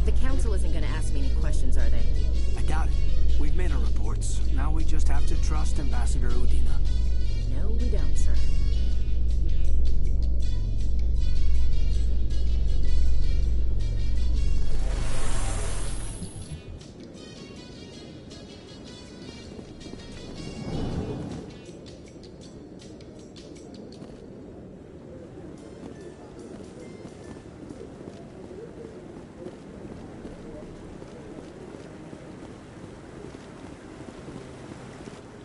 The Council isn't gonna ask me any questions, are they? I doubt it. We've made our reports. Now we just have to trust Ambassador Udina. No, we don't, sir.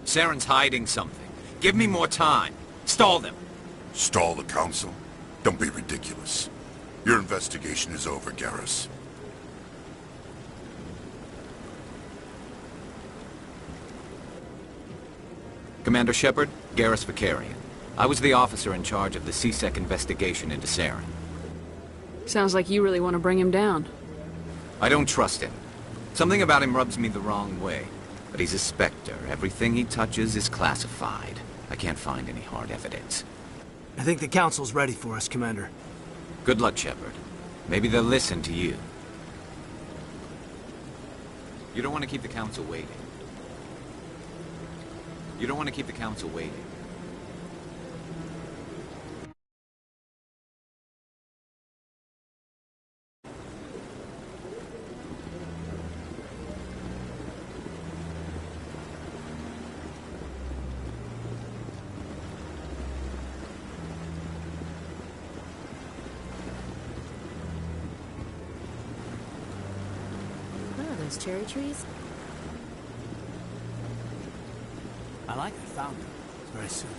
Saren's hiding something. Give me more time. Stall them. Stall the Council? Don't be ridiculous. Your investigation is over, Garrus. Commander Shepard, Garrus Vicarian. I was the officer in charge of the C-Sec investigation into Saren. Sounds like you really want to bring him down. I don't trust him. Something about him rubs me the wrong way. But he's a Spectre. Everything he touches is classified. I can't find any hard evidence. I think the Council's ready for us, Commander. Good luck, Shepard. Maybe they'll listen to you. You don't want to keep the Council waiting. You don't want to keep the Council waiting. Those cherry trees? I found them. It's very soothing.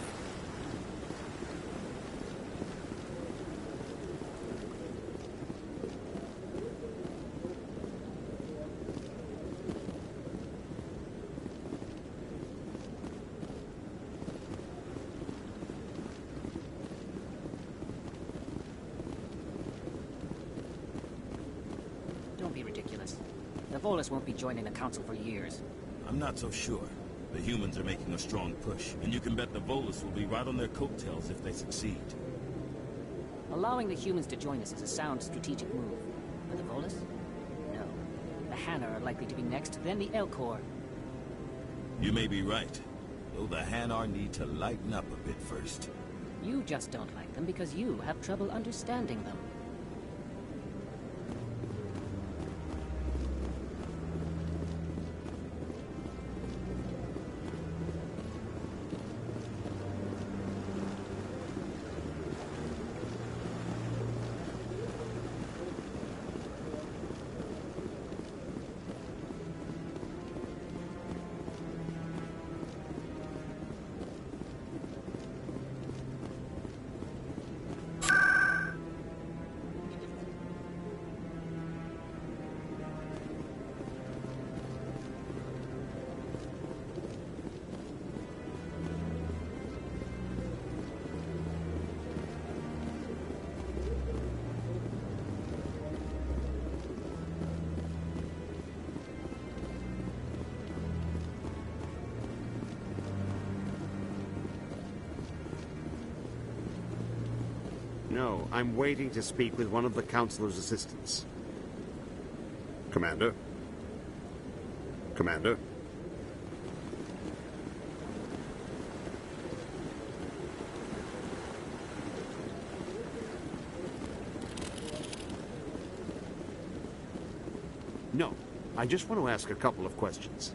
Don't be ridiculous. The Volus won't be joining the Council for years. I'm not so sure. The humans are making a strong push, and you can bet the Volus will be right on their coattails if they succeed. Allowing the humans to join us is a sound strategic move. But the Volus? No. The Hanna are likely to be next, then the Elcor. You may be right, though the Hanar need to lighten up a bit first. You just don't like them because you have trouble understanding them. No, I'm waiting to speak with one of the Councilor's assistants. Commander? Commander? No, I just want to ask a couple of questions.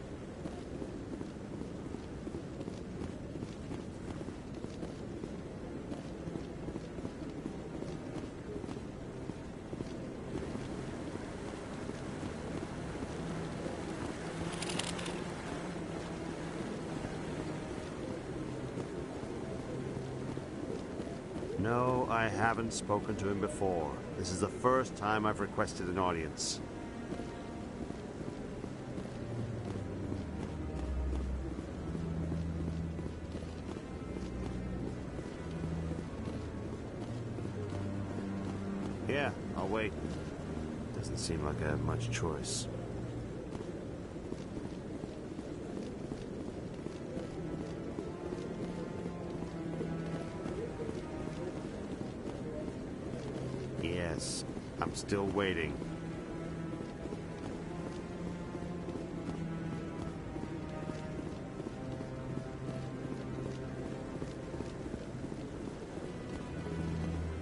No, I haven't spoken to him before. This is the first time I've requested an audience. Yeah, I'll wait. Doesn't seem like I have much choice. Yes, I'm still waiting.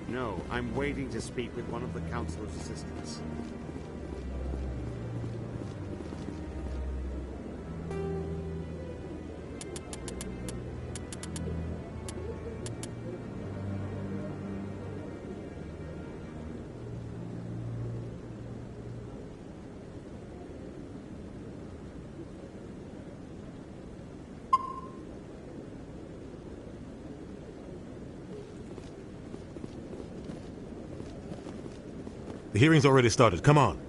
No, I'm waiting to speak with one of the Councilor's assistants. The hearing's already started. Come on.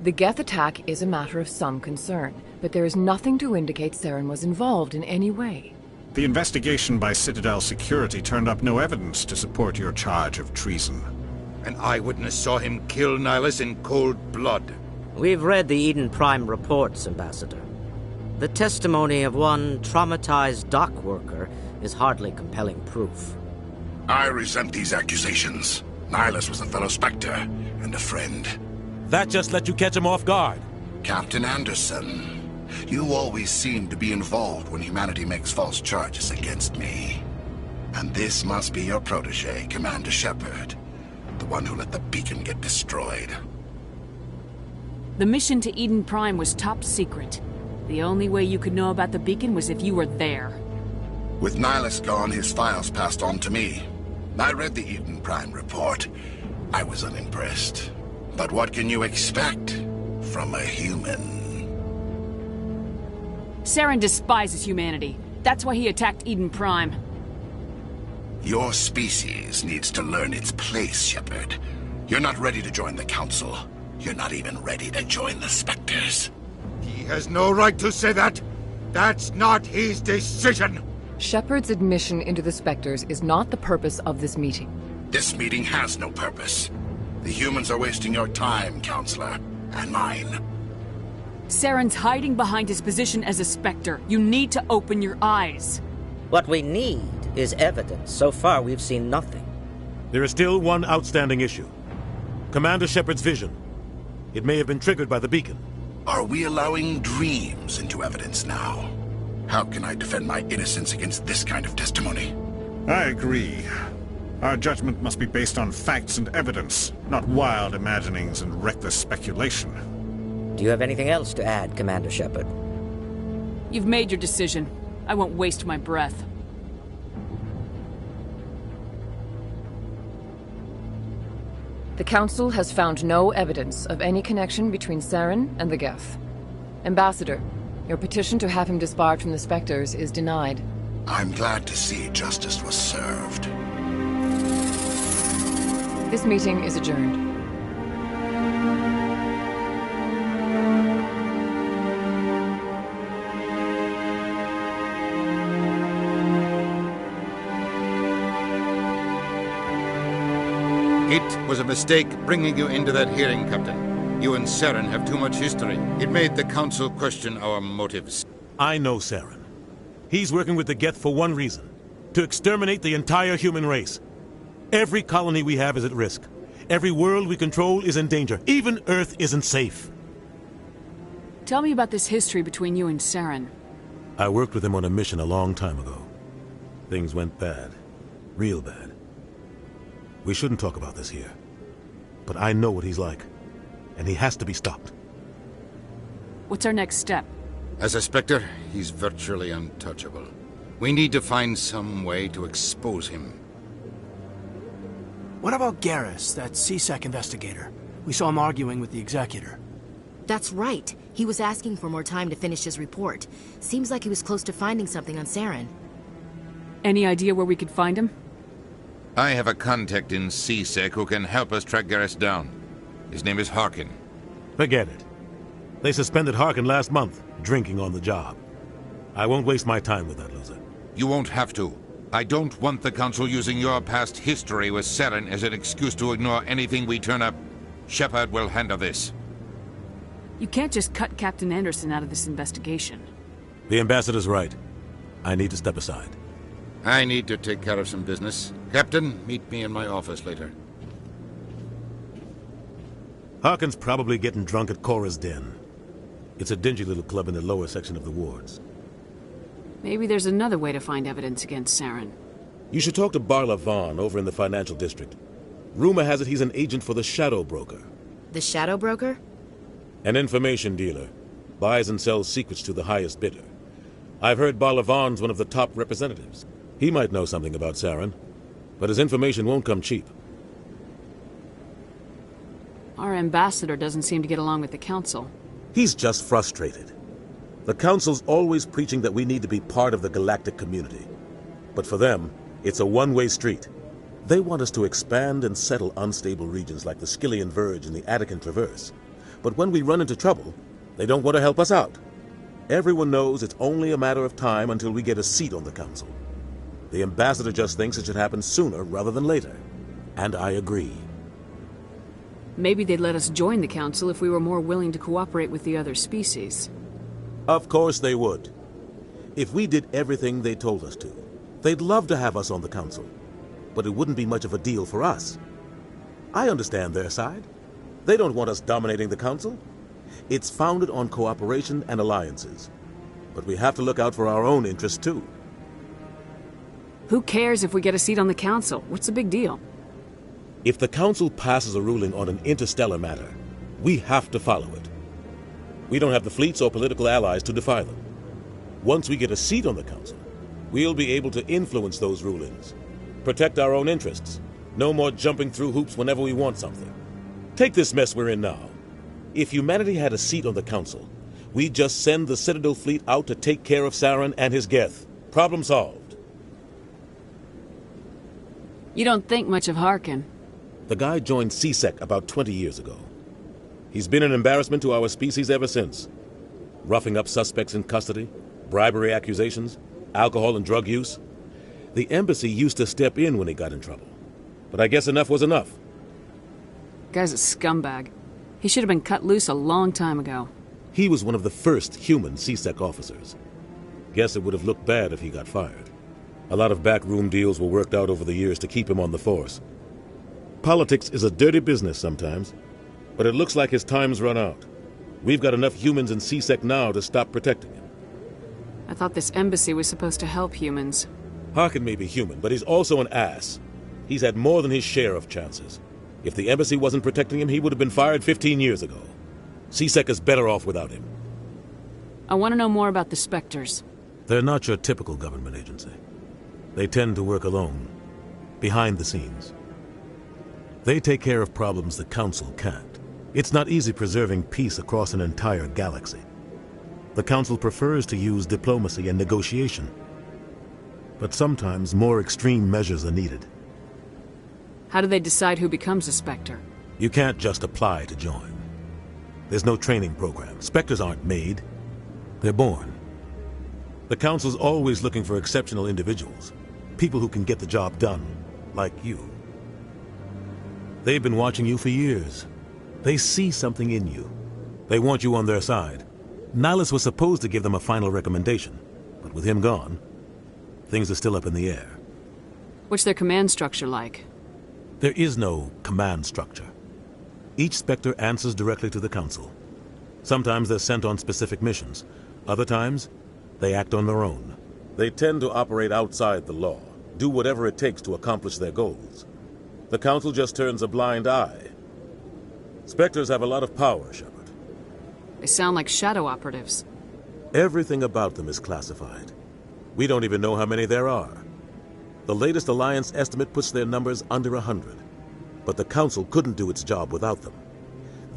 The Geth attack is a matter of some concern, but there is nothing to indicate Saren was involved in any way. The investigation by Citadel Security turned up no evidence to support your charge of treason. An eyewitness saw him kill Nihilus in cold blood. We've read the Eden Prime reports, Ambassador. The testimony of one traumatized dock worker is hardly compelling proof. I resent these accusations. Nihilus was a fellow Spectre and a friend. That just let you catch him off guard. Captain Anderson, you always seem to be involved when humanity makes false charges against me. And this must be your protege, Commander Shepard, the one who let the beacon get destroyed. The mission to Eden Prime was top secret. The only way you could know about the beacon was if you were there. With Nihilus gone, his files passed on to me. I read the Eden Prime report. I was unimpressed. But what can you expect from a human? Saren despises humanity. That's why he attacked Eden Prime. Your species needs to learn its place, Shepard. You're not ready to join the Council. You're not even ready to join the Spectres. He has no right to say that. That's not his decision. Shepard's admission into the Spectres is not the purpose of this meeting. This meeting has no purpose. The humans are wasting your time, Counselor, and mine. Saren's hiding behind his position as a Spectre. You need to open your eyes. What we need is evidence. So far, we've seen nothing. There is still one outstanding issue. Commander Shepard's vision. It may have been triggered by the beacon. Are we allowing dreams into evidence now? How can I defend my innocence against this kind of testimony? I agree. Our judgment must be based on facts and evidence, not wild imaginings and reckless speculation. Do you have anything else to add, Commander Shepard? You've made your decision. I won't waste my breath. The Council has found no evidence of any connection between Saren and the Geth. Ambassador, your petition to have him disbarred from the Spectres is denied. I'm glad to see justice was served. This meeting is adjourned. It was a mistake bringing you into that hearing, Captain. You and Saren have too much history. It made the Council question our motives. I know Saren. He's working with the Geth for one reason. To exterminate the entire human race. Every colony we have is at risk. Every world we control is in danger. Even Earth isn't safe. Tell me about this history between you and Saren. I worked with him on a mission a long time ago. Things went bad. Real bad. We shouldn't talk about this here. But I know what he's like. And he has to be stopped. What's our next step? As a Spectre, he's virtually untouchable. We need to find some way to expose him. What about Garrus, that CSEC investigator? We saw him arguing with the Executor. That's right. He was asking for more time to finish his report. Seems like he was close to finding something on Saren. Any idea where we could find him? I have a contact in CSEC who can help us track Garrus down. His name is Harkin. Forget it. They suspended Harkin last month, drinking on the job. I won't waste my time with that loser. You won't have to. I don't want the Council using your past history with Saren as an excuse to ignore anything we turn up. Shepard will handle this. You can't just cut Captain Anderson out of this investigation. The Ambassador's right. I need to step aside. I need to take care of some business. Captain, meet me in my office later. Harkin's probably getting drunk at Cora's Den. It's a dingy little club in the lower section of the wards. Maybe there's another way to find evidence against Saren. You should talk to Barla Vaughn over in the financial district. Rumor has it he's an agent for the Shadow Broker. The Shadow Broker? An information dealer. Buys and sells secrets to the highest bidder. I've heard Barla Vaughn's one of the top representatives. He might know something about Saren, but his information won't come cheap. Our ambassador doesn't seem to get along with the Council. He's just frustrated. The Council's always preaching that we need to be part of the galactic community. But for them, it's a one-way street. They want us to expand and settle unstable regions like the Skillian Verge and the Attican Traverse. But when we run into trouble, they don't want to help us out. Everyone knows it's only a matter of time until we get a seat on the Council. The ambassador just thinks it should happen sooner rather than later. And I agree. Maybe they'd let us join the Council if we were more willing to cooperate with the other species. Of course they would. If we did everything they told us to, they'd love to have us on the Council. But it wouldn't be much of a deal for us. I understand their side. They don't want us dominating the Council. It's founded on cooperation and alliances. But we have to look out for our own interests, too. Who cares if we get a seat on the Council? What's the big deal? If the Council passes a ruling on an interstellar matter, we have to follow it. We don't have the fleets or political allies to defy them. Once we get a seat on the Council, we'll be able to influence those rulings. Protect our own interests. No more jumping through hoops whenever we want something. Take this mess we're in now. If humanity had a seat on the Council, we'd just send the Citadel fleet out to take care of Saren and his Geth. Problem solved. You don't think much of Harkin. The guy joined CSEC about 20 years ago. He's been an embarrassment to our species ever since. Roughing up suspects in custody, bribery accusations, alcohol and drug use. The embassy used to step in when he got in trouble. But I guess enough was enough. Guy's a scumbag. He should have been cut loose a long time ago. He was one of the first human CSEC officers. Guess it would have looked bad if he got fired. A lot of backroom deals were worked out over the years to keep him on the force. Politics is a dirty business sometimes, but it looks like his time's run out. We've got enough humans in CSEC now to stop protecting him. I thought this embassy was supposed to help humans. Harkin may be human, but he's also an ass. He's had more than his share of chances. If the embassy wasn't protecting him, he would have been fired 15 years ago. CSEC is better off without him. I want to know more about the Spectres. They're not your typical government agency. They tend to work alone, behind the scenes. They take care of problems the Council can't. It's not easy preserving peace across an entire galaxy. The Council prefers to use diplomacy and negotiation. But sometimes more extreme measures are needed. How do they decide who becomes a Spectre? You can't just apply to join. There's no training program. Spectres aren't made. They're born. The Council's always looking for exceptional individuals. People who can get the job done, like you. They've been watching you for years. They see something in you. They want you on their side. Nihilus was supposed to give them a final recommendation, but with him gone, things are still up in the air. What's their command structure like? There is no command structure. Each Spectre answers directly to the Council. Sometimes they're sent on specific missions. Other times, they act on their own. They tend to operate outside the law, do whatever it takes to accomplish their goals. The Council just turns a blind eye. Spectres have a lot of power, Shepard. They sound like shadow operatives. Everything about them is classified. We don't even know how many there are. The latest Alliance estimate puts their numbers under 100. But the Council couldn't do its job without them.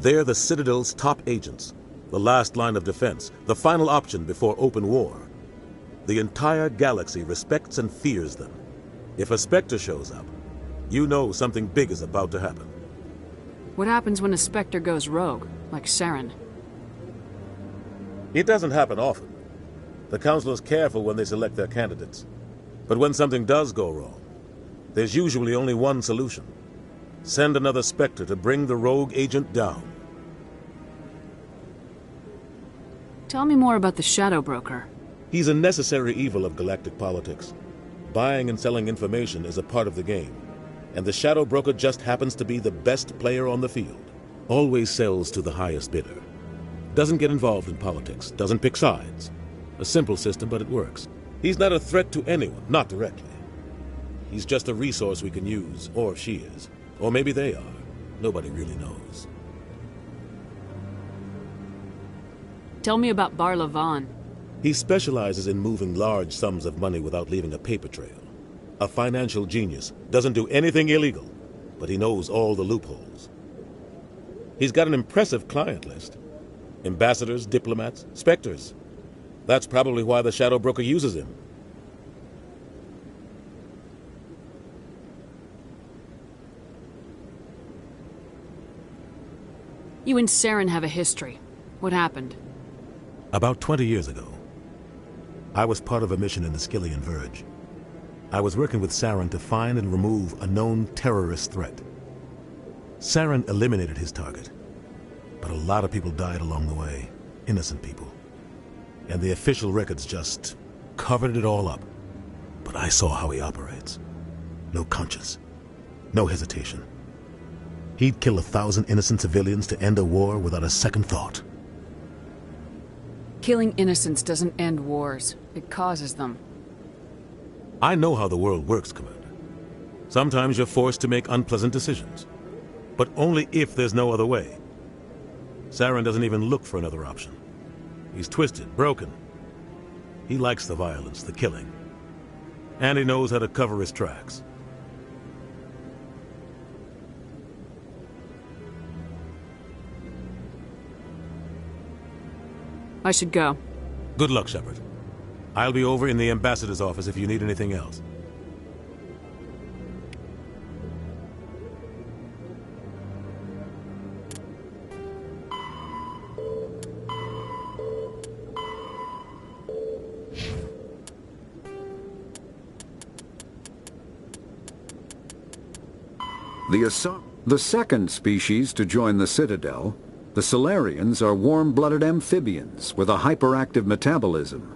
They're the Citadel's top agents, the last line of defense, the final option before open war. The entire galaxy respects and fears them. If a Spectre shows up, you know something big is about to happen. What happens when a Spectre goes rogue, like Saren? It doesn't happen often. The Council is careful when they select their candidates. But when something does go wrong, there's usually only one solution. Send another Spectre to bring the rogue agent down. Tell me more about the Shadow Broker. He's a necessary evil of galactic politics. Buying and selling information is a part of the game, and the Shadow Broker just happens to be the best player on the field. Always sells to the highest bidder. Doesn't get involved in politics, doesn't pick sides. A simple system, but it works. He's not a threat to anyone, not directly. He's just a resource we can use, or she is. Or maybe they are. Nobody really knows. Tell me about Bar Levon. He specializes in moving large sums of money without leaving a paper trail. A financial genius. Doesn't do anything illegal, but he knows all the loopholes. He's got an impressive client list. Ambassadors, diplomats, specters. That's probably why the Shadow Broker uses him. You and Saren have a history. What happened? About 20 years ago, I was part of a mission in the Skillian Verge. I was working with Saren to find and remove a known terrorist threat. Saren eliminated his target, but a lot of people died along the way, innocent people. And the official records just covered it all up. But I saw how he operates. No conscience, no hesitation. He'd kill 1,000 innocent civilians to end a war without a second thought. Killing innocents doesn't end wars. It causes them. I know how the world works, Commander. Sometimes you're forced to make unpleasant decisions. But only if there's no other way. Saren doesn't even look for another option. He's twisted, broken. He likes the violence, the killing. And he knows how to cover his tracks. I should go. Good luck, Shepard. I'll be over in the ambassador's office if you need anything else. The second species to join the Citadel, the Solarians, are warm-blooded amphibians with a hyperactive metabolism.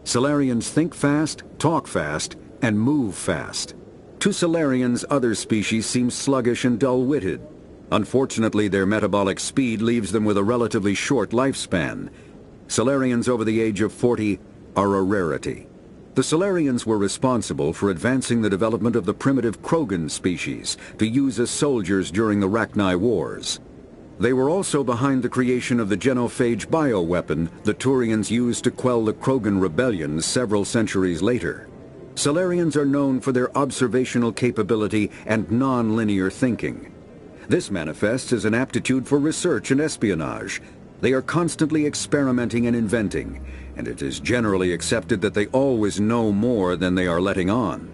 Solarians think fast, talk fast, and move fast. To Solarians, other species seem sluggish and dull-witted. Unfortunately, their metabolic speed leaves them with a relatively short lifespan. Solarians over the age of 40 are a rarity. The Solarians were responsible for advancing the development of the primitive Krogan species to use as soldiers during the Rachni Wars. They were also behind the creation of the genophage bioweapon the Turians used to quell the Krogan rebellions several centuries later. Solarians are known for their observational capability and non-linear thinking. This manifests as an aptitude for research and espionage. They are constantly experimenting and inventing, and it is generally accepted that they always know more than they are letting on.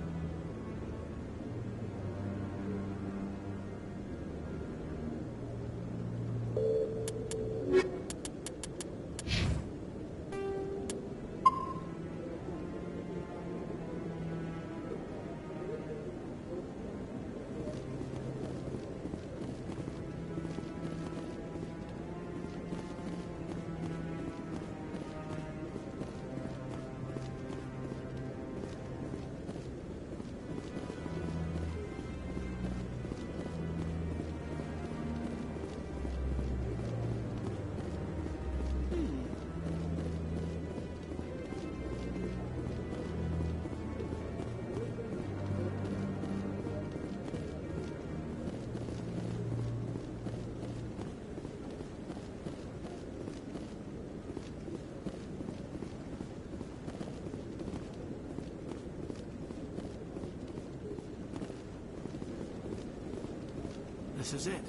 This is it.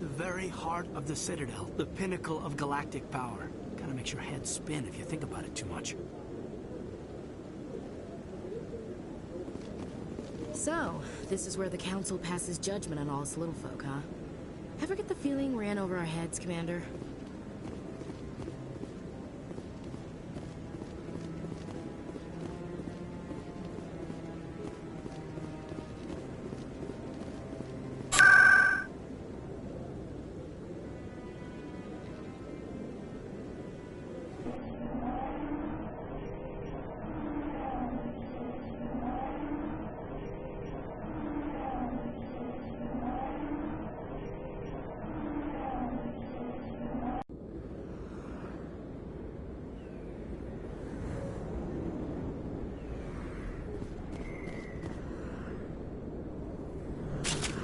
The very heart of the Citadel, the pinnacle of galactic power. Kinda makes your head spin if you think about it too much. So, this is where the Council passes judgment on all us little folk, huh? Ever get the feeling we're in over our heads, Commander?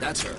That's her.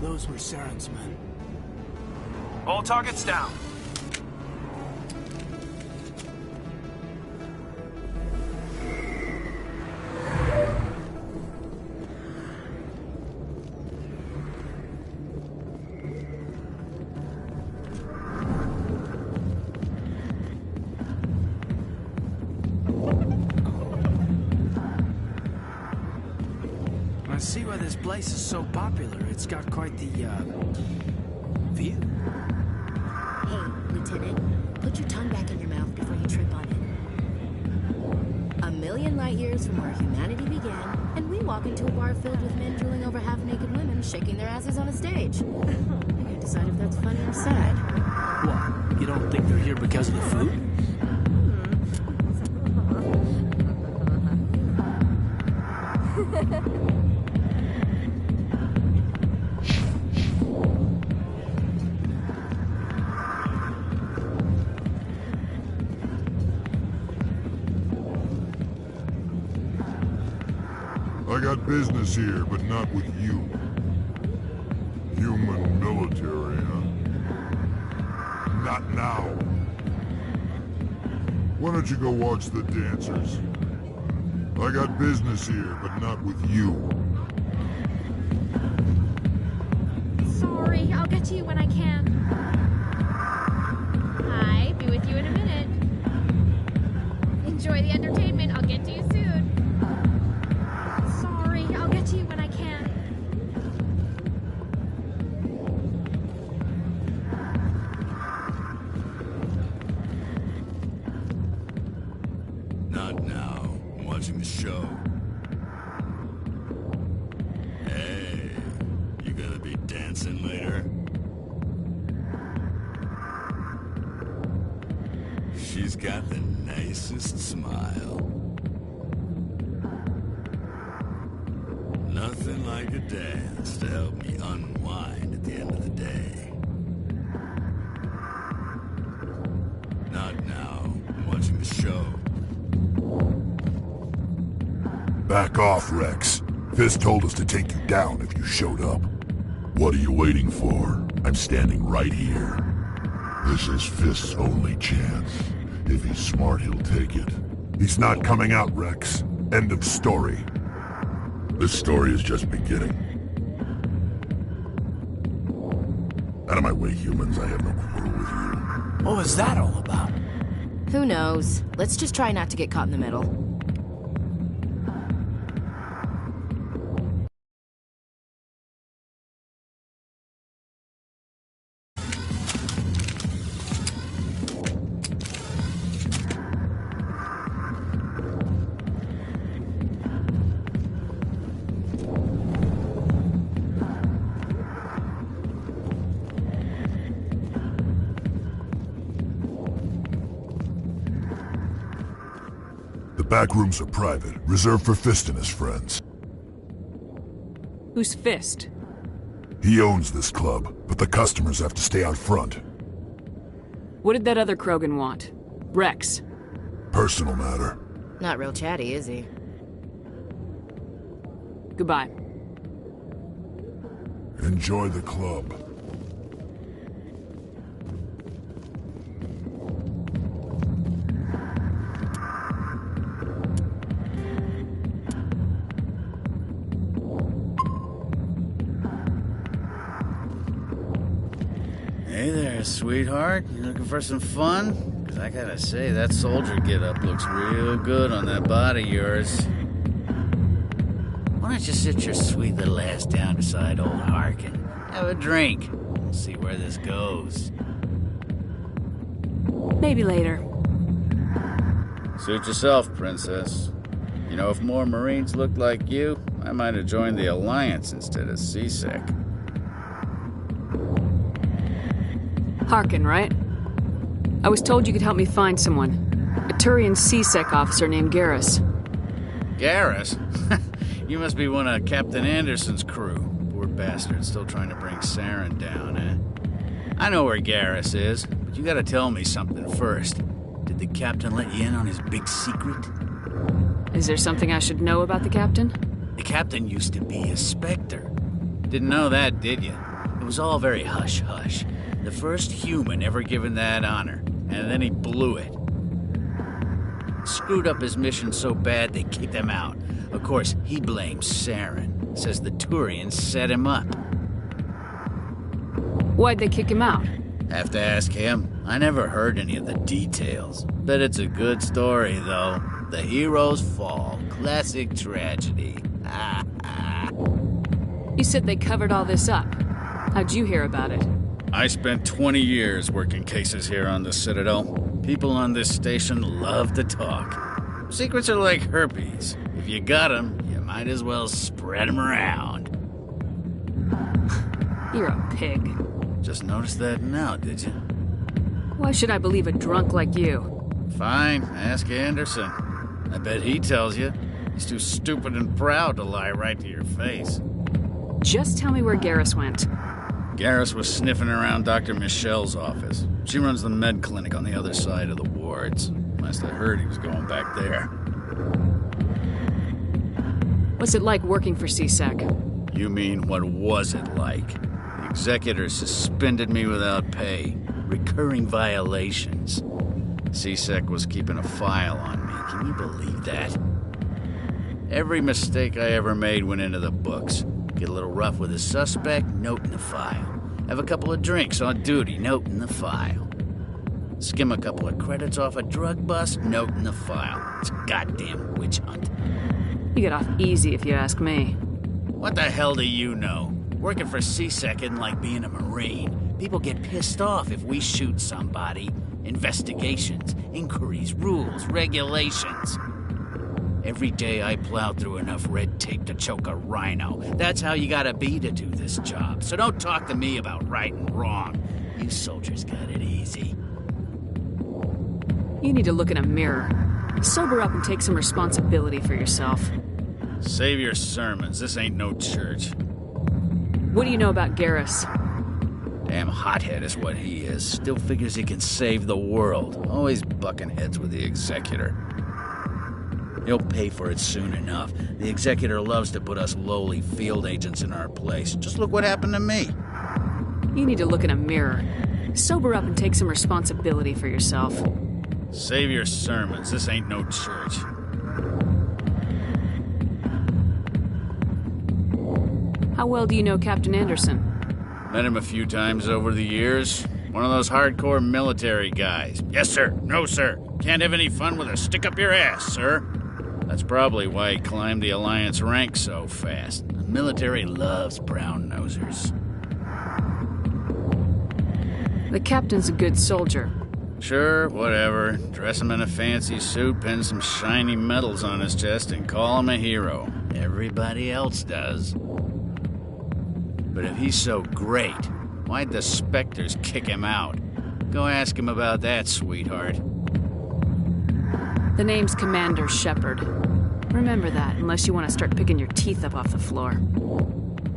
Those were Saren's men. All targets down. I see why this place is so popular. It's got quite the, view. Hey, Lieutenant, put your tongue back in your mouth before you trip on it. A million light years from where humanity began, and we walk into a bar filled with men drooling over half-naked women shaking their asses on a stage. You can't decide if that's funny or sad. What? You don't think they're here because of the food? I got business here, but not with you. Human military, huh? Not now. Why don't you go watch the dancers? I got business here, but not with you. Sorry, I'll get to you when I can. Hi, be with you in a minute. Enjoy the entertainment, I'll get to you soon. Sorry, I'll get to you when I can. Not now. I'm watching the show. Hey, you gonna be dancing later? She's got the nicest smile. Nothing like a dance to help me unwind at the end of the day. Not now. I'm watching the show. Back off, Rex. Fist told us to take you down if you showed up. What are you waiting for? I'm standing right here. This is Fist's only chance. If he's smart, he'll take it. He's not coming out, Rex. End of story. This story is just beginning. Out of my way, humans. I have no quarrel with you. What was that all about? Who knows? Let's just try not to get caught in the middle. The back rooms are private, reserved for Fist and his friends. Who's Fist? He owns this club, but the customers have to stay out front. What did that other Krogan want? Rex. Personal matter. Not real chatty, is he? Goodbye. Enjoy the club. Hey there, sweetheart. You looking for some fun? 'Cause I gotta say, that soldier get-up looks real good on that body of yours. Why don't you sit your sweet little ass down beside old Harkin? Have a drink. We'll see where this goes. Maybe later. Suit yourself, Princess. You know, if more Marines looked like you, I might have joined the Alliance instead of CSEC. Harkin, right? I was told you could help me find someone. A Turian CSEC officer named Garrus. Garrus? You must be one of Captain Anderson's crew. Poor bastard, still trying to bring Saren down, eh? I know where Garrus is, but you gotta tell me something first. Did the captain let you in on his big secret? Is there something I should know about the captain? The captain used to be a Spectre. Didn't know that, did you? It was all very hush-hush. The first human ever given that honor, and then he blew it. Screwed up his mission so bad they kicked him out. Of course, he blames Saren. Says the Turians set him up. Why'd they kick him out? Have to ask him. I never heard any of the details. Bet it's a good story, though. The heroes fall. Classic tragedy. You said they covered all this up. How'd you hear about it? I spent 20 years working cases here on the Citadel. People on this station love to talk. Secrets are like herpes. If you got them, you might as well spread them around. You're a pig. Just noticed that now, did you? Why should I believe a drunk like you? Fine, ask Anderson. I bet he tells you. He's too stupid and proud to lie right to your face. Just tell me where Garrus went. Garrus was sniffing around Dr. Michelle's office. She runs the med clinic on the other side of the wards. Last I heard, he was going back there. What's it like working for CSEC? You mean, what was it like? The executor suspended me without pay. Recurring violations. CSEC was keeping a file on me. Can you believe that? Every mistake I ever made went into the books. Get a little rough with a suspect, note in the file. Have a couple of drinks on duty, note in the file. Skim a couple of credits off a drug bust, note in the file. It's a goddamn witch hunt. You get off easy if you ask me. What the hell do you know? Working for CSEC isn't like being a Marine. People get pissed off if we shoot somebody. Investigations, inquiries, rules, regulations. Every day I plow through enough red tape to choke a rhino. That's how you gotta be to do this job. So don't talk to me about right and wrong. You soldiers got it easy. You need to look in a mirror. Sober up and take some responsibility for yourself. Save your sermons. This ain't no church. What do you know about Garrus? Damn hothead is what he is. Still figures he can save the world. Always bucking heads with the executor. He'll pay for it soon enough. The executor loves to put us lowly field agents in our place. Just look what happened to me. You need to look in a mirror. Sober up and take some responsibility for yourself. Save your sermons. This ain't no church. How well do you know Captain Anderson? Met him a few times over the years. One of those hardcore military guys. Yes, sir. No, sir. Can't have any fun with a stick up your ass, sir. That's probably why he climbed the Alliance ranks so fast. The military loves brown-nosers. The captain's a good soldier. Sure, whatever. Dress him in a fancy suit, pin some shiny medals on his chest, and call him a hero. Everybody else does. But if he's so great, why'd the Spectres kick him out? Go ask him about that, sweetheart. The name's Commander Shepard. Remember that, unless you want to start picking your teeth up off the floor.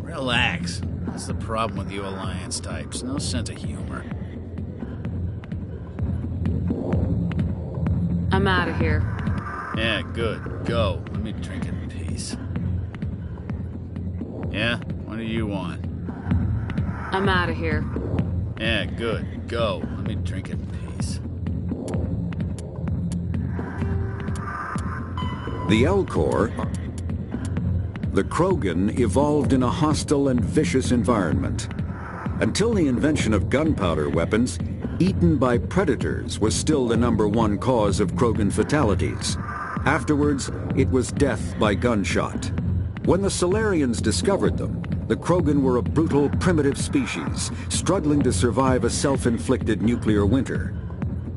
Relax. That's the problem with you Alliance types. No sense of humor. I'm out of here. Yeah, good. Go. Let me drink in peace. Yeah? What do you want? I'm out of here. Yeah, good. Go. Let me drink in peace. The Elcor, the Krogan, evolved in a hostile and vicious environment. Until the invention of gunpowder weapons, Eaten by predators was still the #1 cause of Krogan fatalities. Afterwards, it was death by gunshot. When the Solarians discovered them, the Krogan were a brutal, primitive species, struggling to survive a self-inflicted nuclear winter.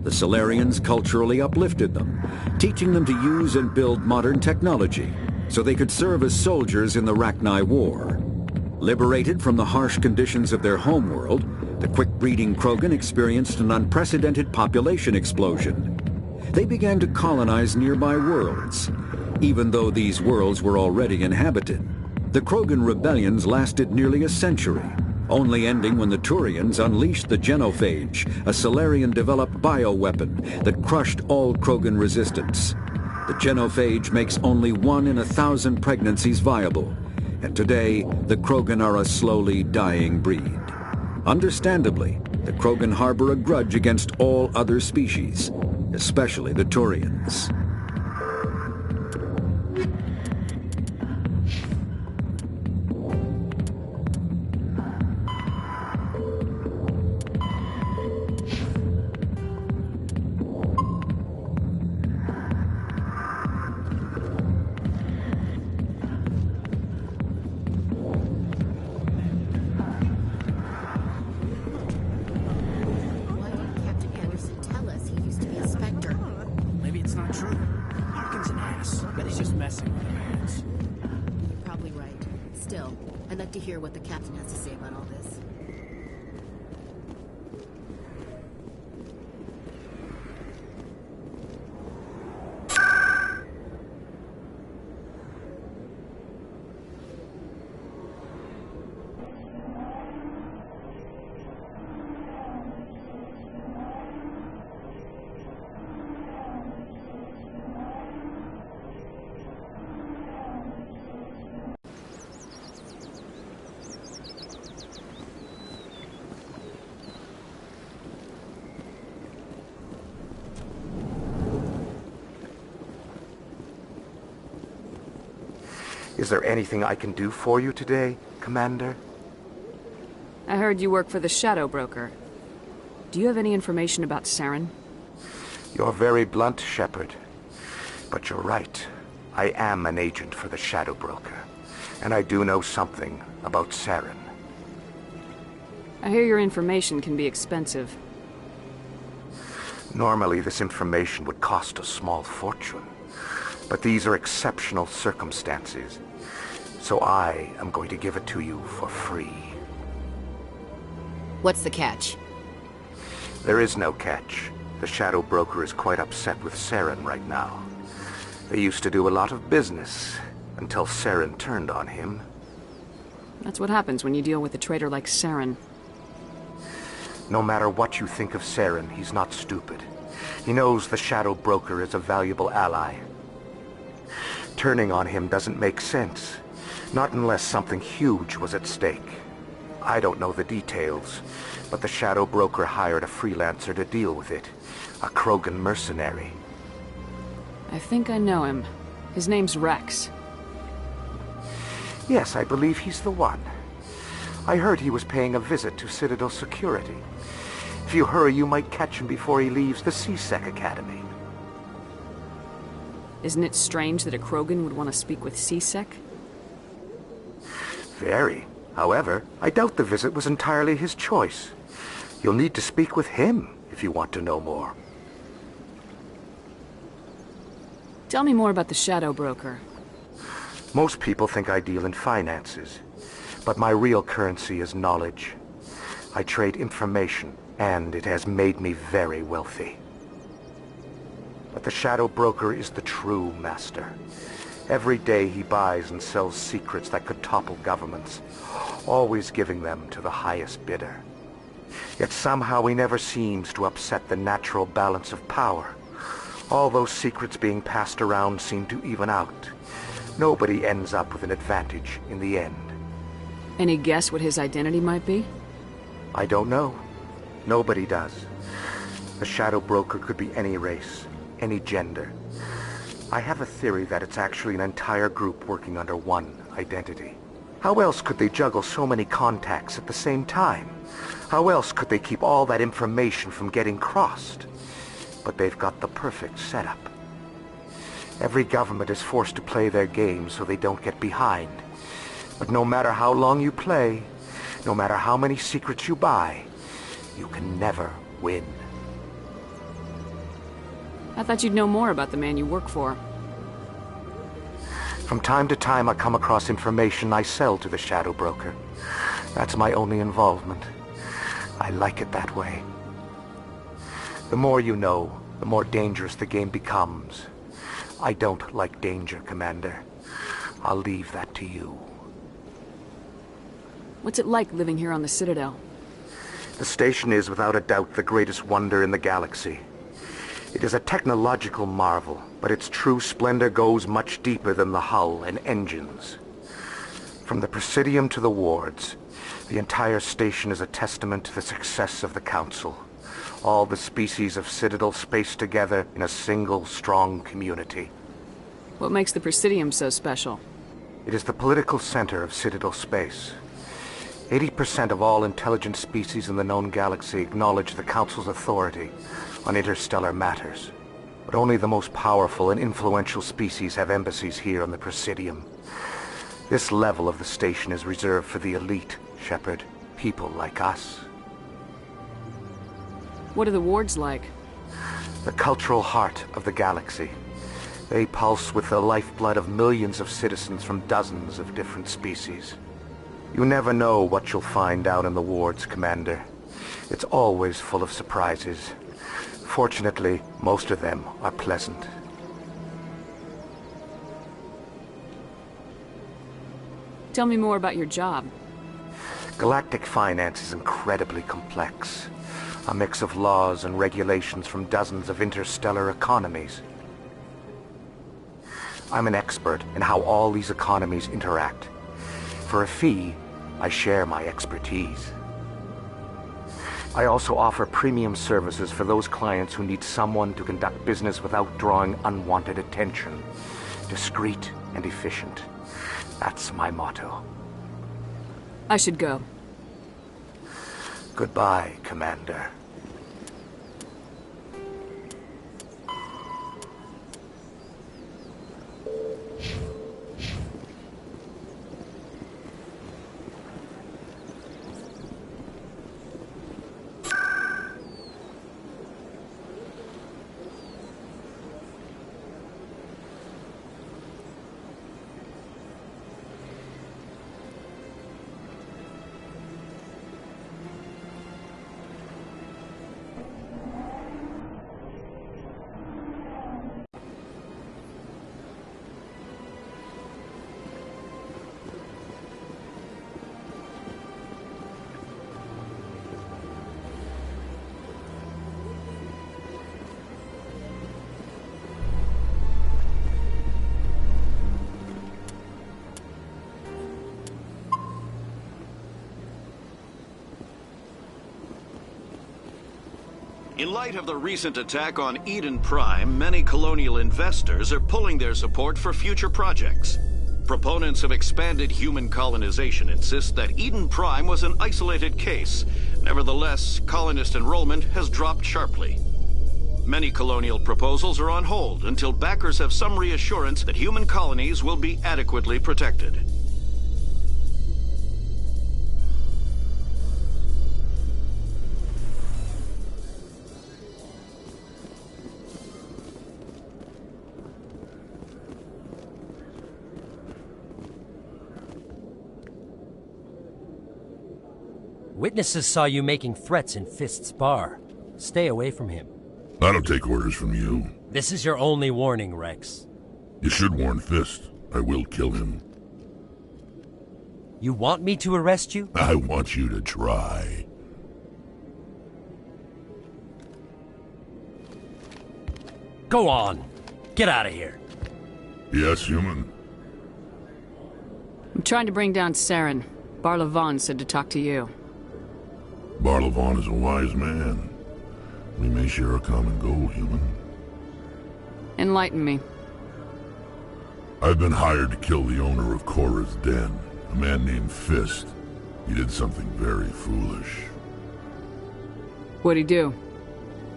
The Solarians culturally uplifted them, teaching them to use and build modern technology, so they could serve as soldiers in the Rachni War. Liberated from the harsh conditions of their homeworld, the quick-breeding Krogan experienced an unprecedented population explosion. They began to colonize nearby worlds. Even though these worlds were already inhabited, the Krogan rebellions lasted nearly a century, only ending when the Turians unleashed the Genophage, a Solarian-developed bioweapon that crushed all Krogan resistance. The Genophage makes only 1 in 1,000 pregnancies viable, and today the Krogan are a slowly dying breed. Understandably, the Krogan harbor a grudge against all other species, especially the Turians. Is there anything I can do for you today, Commander? I heard you work for the Shadow Broker. Do you have any information about Saren? You're very blunt, Shepard. But you're right. I am an agent for the Shadow Broker. And I do know something about Saren. I hear your information can be expensive. Normally, this information would cost a small fortune. But these are exceptional circumstances. So I am going to give it to you for free. What's the catch? There is no catch. The Shadow Broker is quite upset with Saren right now. They used to do a lot of business, until Saren turned on him. That's what happens when you deal with a traitor like Saren. No matter what you think of Saren, he's not stupid. He knows the Shadow Broker is a valuable ally. Turning on him doesn't make sense. Not unless something huge was at stake. I don't know the details, but the Shadow Broker hired a freelancer to deal with it. A Krogan mercenary. I think I know him. His name's Rex. Yes, I believe he's the one. I heard he was paying a visit to Citadel security. If you hurry, you might catch him before he leaves the C-Sec Academy. Isn't it strange that a Krogan would want to speak with C-Sec? Very. However, I doubt the visit was entirely his choice. You'll need to speak with him if you want to know more. Tell me more about the Shadow Broker. Most people think I deal in finances, but my real currency is knowledge. I trade information, and it has made me very wealthy. But the Shadow Broker is the true master. Every day he buys and sells secrets that could topple governments, always giving them to the highest bidder. Yet somehow he never seems to upset the natural balance of power. All those secrets being passed around seem to even out. Nobody ends up with an advantage in the end. Any guess what his identity might be? I don't know. Nobody does. The Shadow Broker could be any race, any gender. I have a theory that it's actually an entire group working under one identity. How else could they juggle so many contacts at the same time? How else could they keep all that information from getting crossed? But they've got the perfect setup. Every government is forced to play their game so they don't get behind. But no matter how long you play, no matter how many secrets you buy, you can never win. I thought you'd know more about the man you work for. From time to time, I come across information I sell to the Shadow Broker. That's my only involvement. I like it that way. The more you know, the more dangerous the game becomes. I don't like danger, Commander. I'll leave that to you. What's it like living here on the Citadel? The station is, without a doubt, the greatest wonder in the galaxy. It is a technological marvel, but its true splendor goes much deeper than the hull and engines. From the Presidium to the wards, the entire station is a testament to the success of the Council. All the species of Citadel spaced together in a single, strong community. What makes the Presidium so special? It is the political center of Citadel space. 80% of all intelligent species in the known galaxy acknowledge the Council's authority on interstellar matters. But only the most powerful and influential species have embassies here on the Presidium. This level of the station is reserved for the elite, Shepard. People like us. What are the wards like? The cultural heart of the galaxy. They pulse with the lifeblood of millions of citizens from dozens of different species. You never know what you'll find out in the wards, Commander. It's always full of surprises. Fortunately, most of them are pleasant. Tell me more about your job. Galactic finance is incredibly complex. A mix of laws and regulations from dozens of interstellar economies. I'm an expert in how all these economies interact. For a fee, I share my expertise. I also offer premium services for those clients who need someone to conduct business without drawing unwanted attention. Discreet and efficient. That's my motto. I should go. Goodbye, Commander. In light of the recent attack on Eden Prime, many colonial investors are pulling their support for future projects. Proponents of expanded human colonization insist that Eden Prime was an isolated case. Nevertheless, colonist enrollment has dropped sharply. Many colonial proposals are on hold until backers have some reassurance that human colonies will be adequately protected. Witnesses saw you making threats in Fist's bar. Stay away from him. I don't take orders from you. This is your only warning, Rex. You should warn Fist. I will kill him. You want me to arrest you? I want you to try. Go on. Get out of here. Yes, human. I'm trying to bring down Saren. Barlavon said to talk to you. Barlavon is a wise man. We may share a common goal, human. Enlighten me. I've been hired to kill the owner of Korra's Den. A man named Fist. He did something very foolish. What'd he do?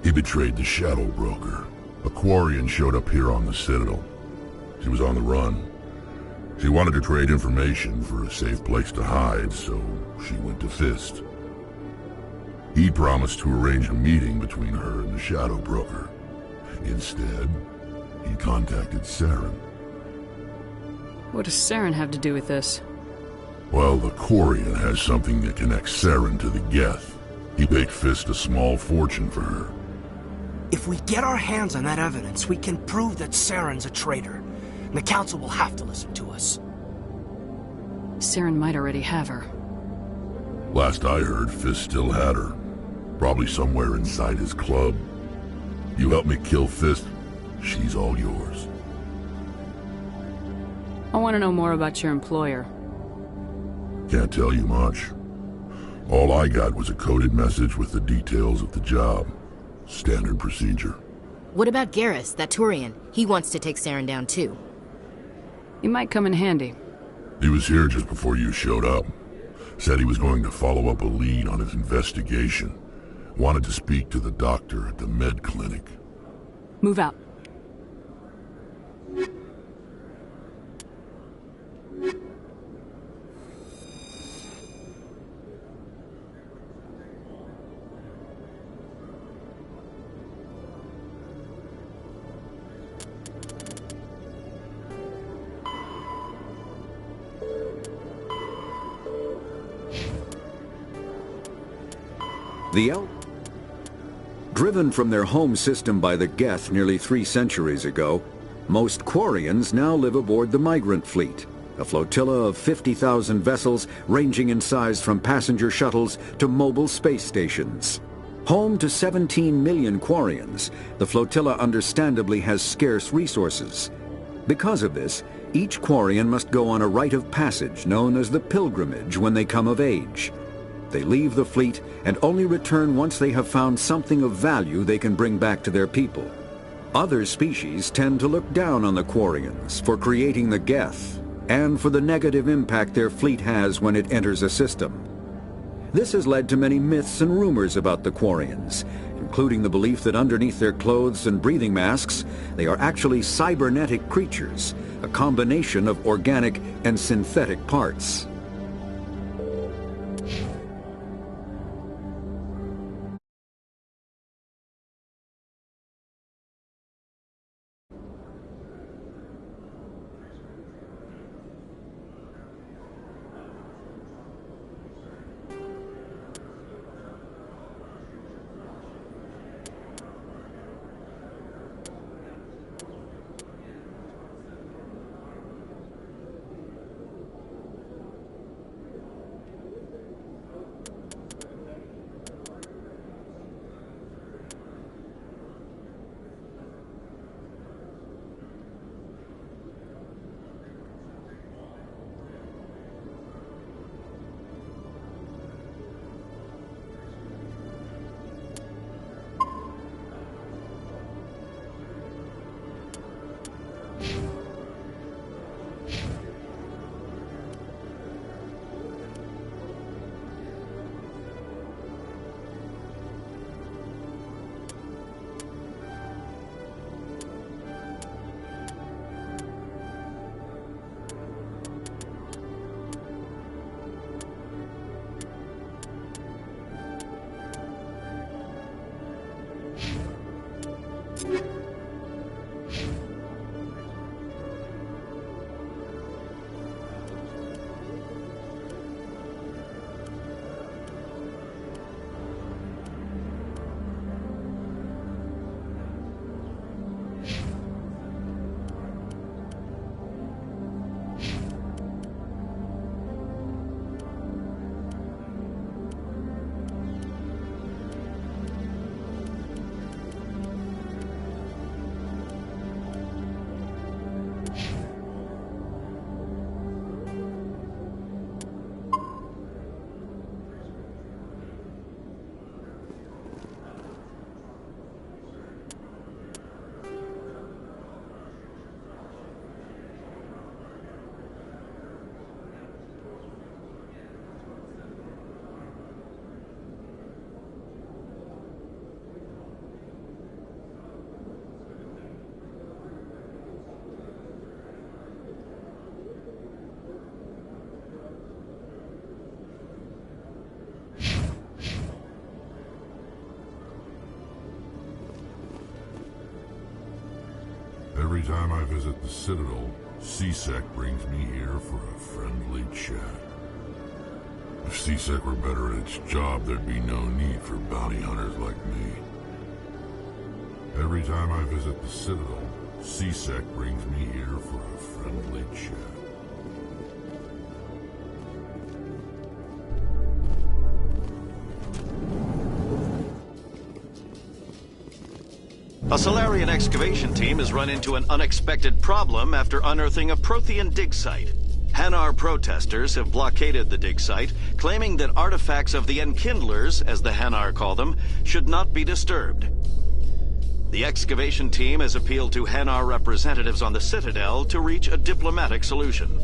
He betrayed the Shadow Broker. A Quarian showed up here on the Citadel. She was on the run. She wanted to trade information for a safe place to hide, so she went to Fist. He promised to arrange a meeting between her and the Shadow Broker. Instead, he contacted Saren. What does Saren have to do with this? Well, the Quarian has something that connects Saren to the Geth. He paid Fist a small fortune for her. If we get our hands on that evidence, we can prove that Saren's a traitor. And the Council will have to listen to us. Saren might already have her. Last I heard, Fist still had her. Probably somewhere inside his club. You help me kill Fist, she's all yours. I want to know more about your employer. Can't tell you much. All I got was a coded message with the details of the job. Standard procedure. What about Garrus, that Turian? He wants to take Saren down too. He might come in handy. He was here just before you showed up. Said he was going to follow up a lead on his investigation. Wanted to speak to the doctor at the med clinic. Move out. Driven from their home system by the Geth nearly 3 centuries ago, most Quarians now live aboard the Migrant Fleet, a flotilla of 50,000 vessels ranging in size from passenger shuttles to mobile space stations. Home to 17 million Quarians, the flotilla understandably has scarce resources. Because of this, each Quarian must go on a rite of passage known as the Pilgrimage when they come of age. They leave the fleet and only return once they have found something of value they can bring back to their people. Other species tend to look down on the Quarians for creating the Geth and for the negative impact their fleet has when it enters a system. This has led to many myths and rumors about the Quarians, including the belief that underneath their clothes and breathing masks, they are actually cybernetic creatures, a combination of organic and synthetic parts. Every time I visit the Citadel, C-Sec brings me here for a friendly chat. If C-Sec were better at its job, there'd be no need for bounty hunters like me. Every time I visit the Citadel, C-Sec brings me here for a friendly chat. A Solarian excavation team has run into an unexpected problem after unearthing a Prothean dig site. Hanar protesters have blockaded the dig site, claiming that artifacts of the Enkindlers, as the Hanar call them, should not be disturbed. The excavation team has appealed to Hanar representatives on the Citadel to reach a diplomatic solution.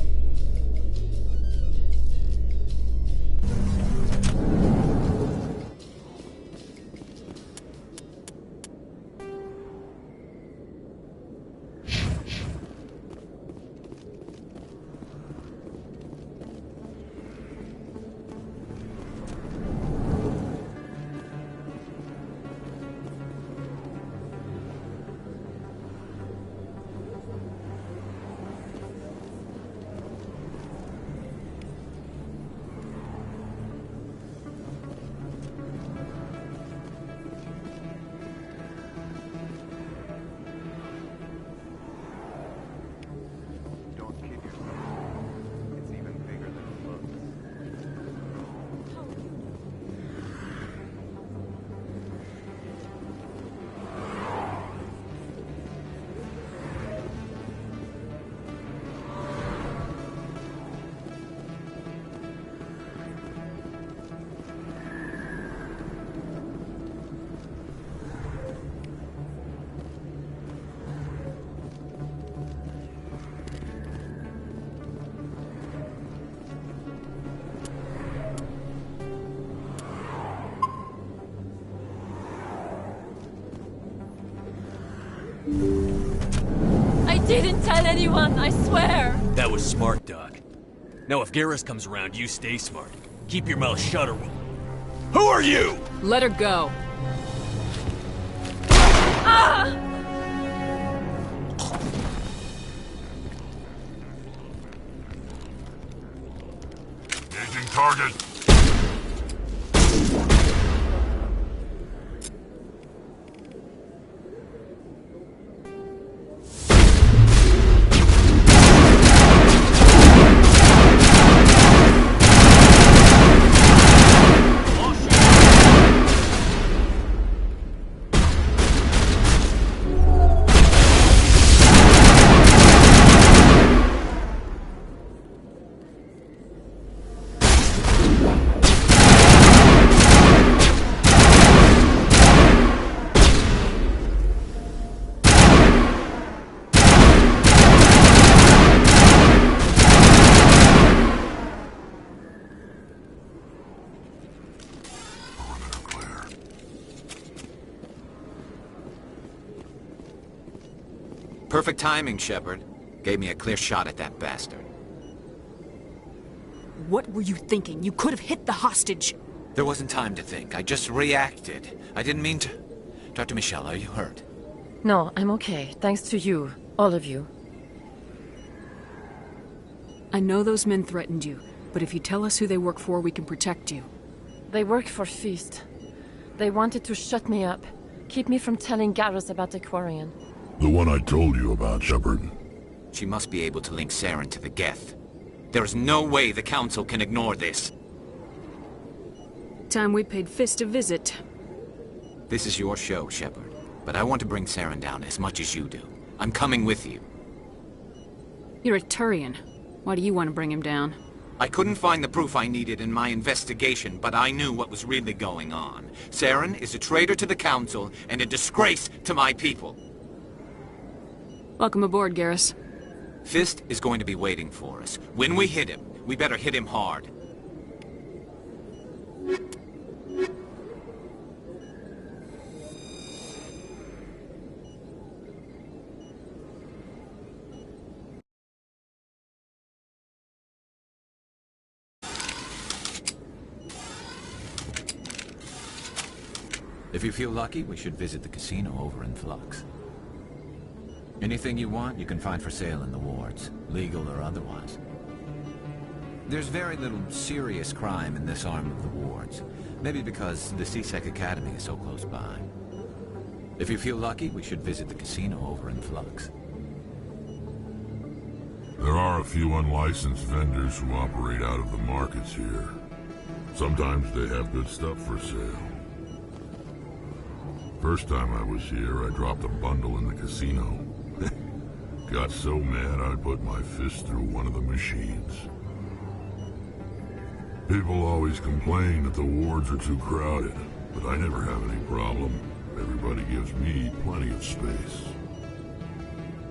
I didn't tell anyone, I swear! That was smart, Doc. Now if Garrus comes around, you stay smart. Keep your mouth shut or we'll... Who are you?! Let her go. Ah! Engaging target. Perfect timing, Shepard. Gave me a clear shot at that bastard. What were you thinking? You could have hit the hostage. There wasn't time to think. I just reacted. I didn't mean to... Dr. Michelle, are you hurt? No, I'm okay. Thanks to you. All of you. I know those men threatened you, but if you tell us who they work for, we can protect you. They work for Feast. They wanted to shut me up. Keep me from telling Garrus about the Quarian. The one I told you about, Shepard. She must be able to link Saren to the Geth. There is no way the Council can ignore this. Time we paid Fist a visit. This is your show, Shepard. But I want to bring Saren down as much as you do. I'm coming with you. You're a Turian. Why do you want to bring him down? I couldn't find the proof I needed in my investigation, but I knew what was really going on. Saren is a traitor to the Council and a disgrace to my people. Welcome aboard, Garrus. Fist is going to be waiting for us. When we hit him, we better hit him hard. If you feel lucky, we should visit the casino over in Flux. Anything you want, you can find for sale in the wards, legal or otherwise. There's very little serious crime in this arm of the wards. Maybe because the CSEC Academy is so close by. If you feel lucky, we should visit the casino over in Flux. There are a few unlicensed vendors who operate out of the markets here. Sometimes they have good stuff for sale. First time I was here, I dropped a bundle in the casino. Got so mad I put my fist through one of the machines. People always complain that the wards are too crowded, but I never have any problem. Everybody gives me plenty of space.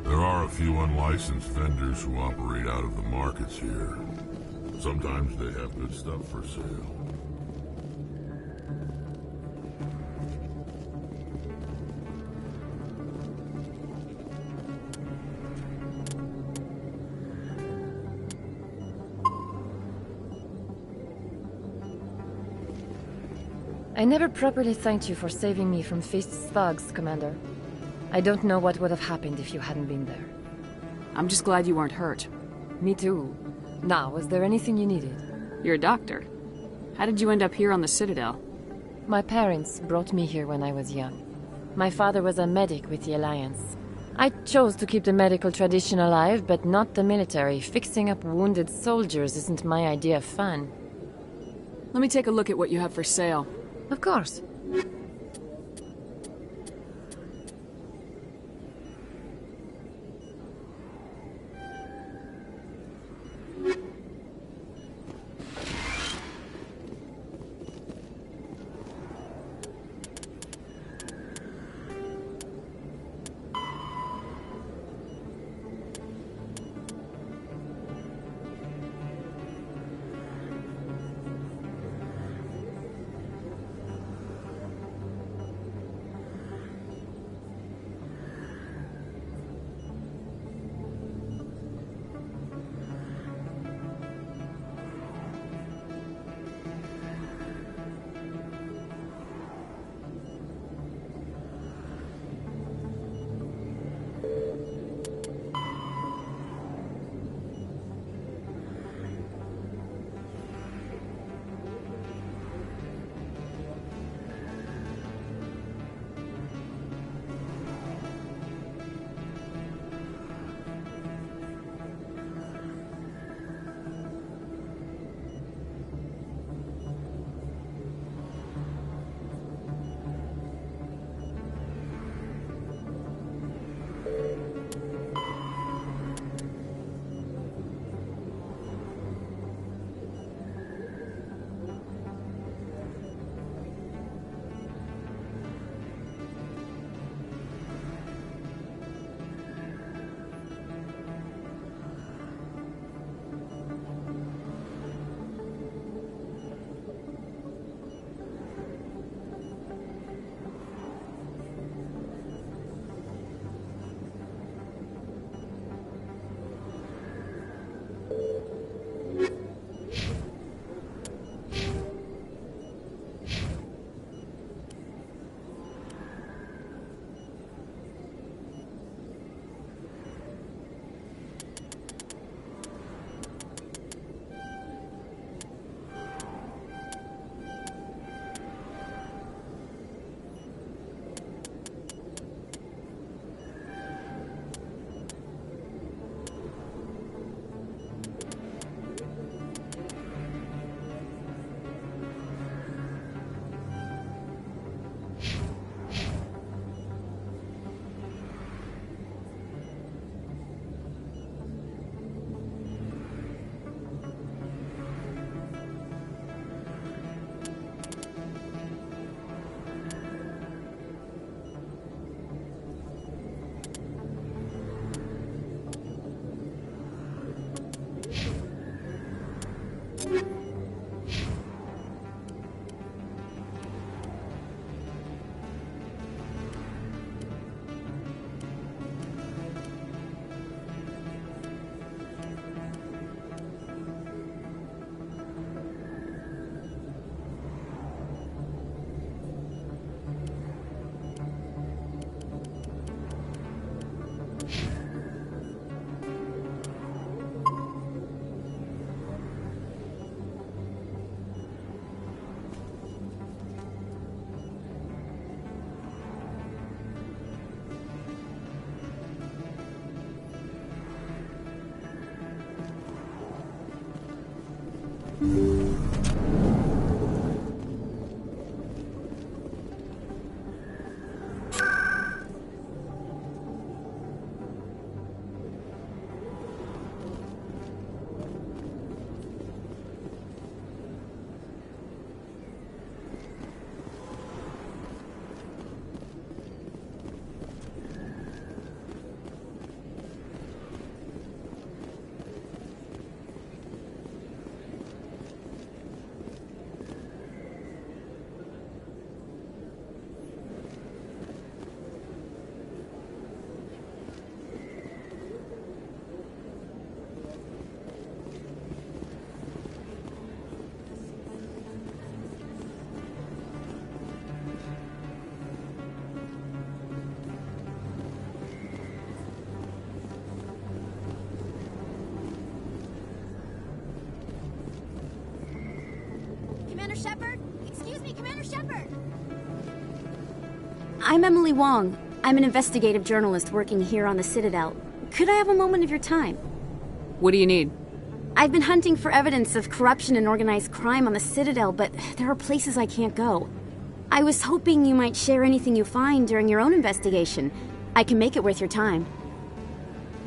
There are a few unlicensed vendors who operate out of the markets here. Sometimes they have good stuff for sale. I never properly thanked you for saving me from Fist's thugs, Commander. I don't know what would have happened if you hadn't been there. I'm just glad you weren't hurt. Me too. Now, was there anything you needed? You're a doctor. How did you end up here on the Citadel? My parents brought me here when I was young. My father was a medic with the Alliance. I chose to keep the medical tradition alive, but not the military. Fixing up wounded soldiers isn't my idea of fun. Let me take a look at what you have for sale. Of course. I'm Emily Wong. I'm an investigative journalist working here on the Citadel. Could I have a moment of your time? What do you need? I've been hunting for evidence of corruption and organized crime on the Citadel, but there are places I can't go. I was hoping you might share anything you find during your own investigation. I can make it worth your time.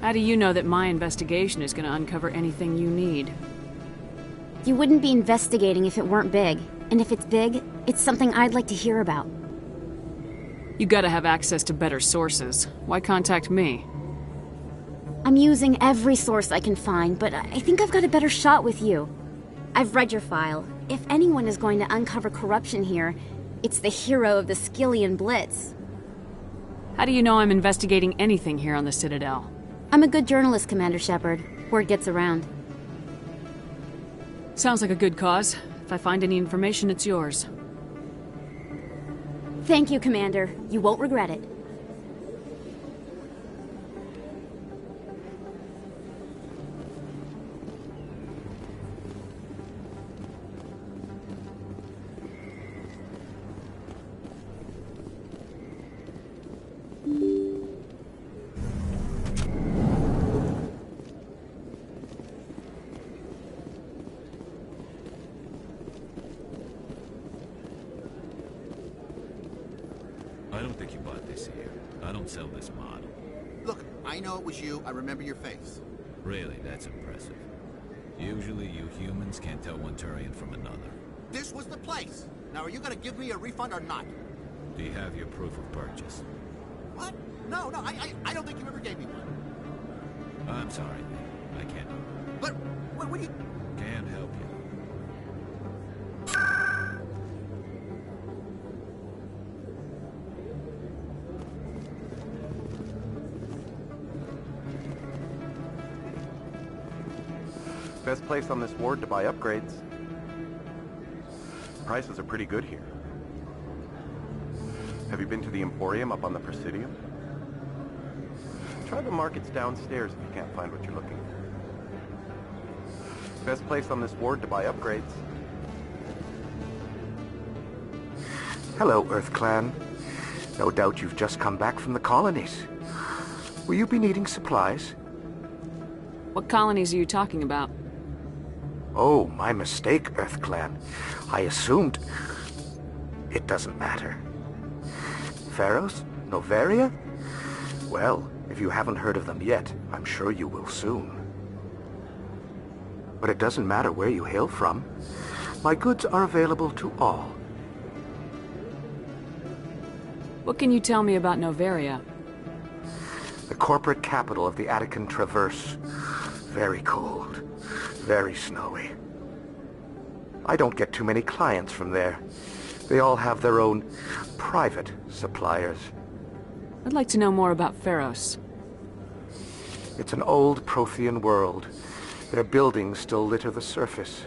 How do you know that my investigation is going to uncover anything you need? You wouldn't be investigating if it weren't big. And if it's big, it's something I'd like to hear about. You gotta have access to better sources. Why contact me? I'm using every source I can find, but I think I've got a better shot with you. I've read your file. If anyone is going to uncover corruption here, it's the hero of the Skillian Blitz. How do you know I'm investigating anything here on the Citadel? I'm a good journalist, Commander Shepard. Word gets around. Sounds like a good cause. If I find any information, it's yours. Thank you, Commander. You won't regret it. I don't think you bought this here. I don't sell this model. Look, I know it was you. I remember your face. Really, that's impressive. Usually you humans can't tell one Turian from another. This was the place. Now, are you gonna give me a refund or not? Do you have your proof of purchase? What? No, I don't think you ever gave me one. I'm sorry, man. I can't help you. But, what do you... Can't help you. Best place on this ward to buy upgrades. Prices are pretty good here. Have you been to the Emporium up on the Presidium? Try the markets downstairs if you can't find what you're looking for. Best place on this ward to buy upgrades. Hello, Earth Clan. No doubt you've just come back from the colonies. Will you be needing supplies? What colonies are you talking about? Oh, my mistake, Earth Clan. I assumed... It doesn't matter. Pharos? Noveria? Well, if you haven't heard of them yet, I'm sure you will soon. But it doesn't matter where you hail from. My goods are available to all. What can you tell me about Noveria? The corporate capital of the Attican Traverse. Very cold. Very snowy. I don't get too many clients from there. They all have their own private suppliers. I'd like to know more about Pharos. It's an old Prothean world. Their buildings still litter the surface.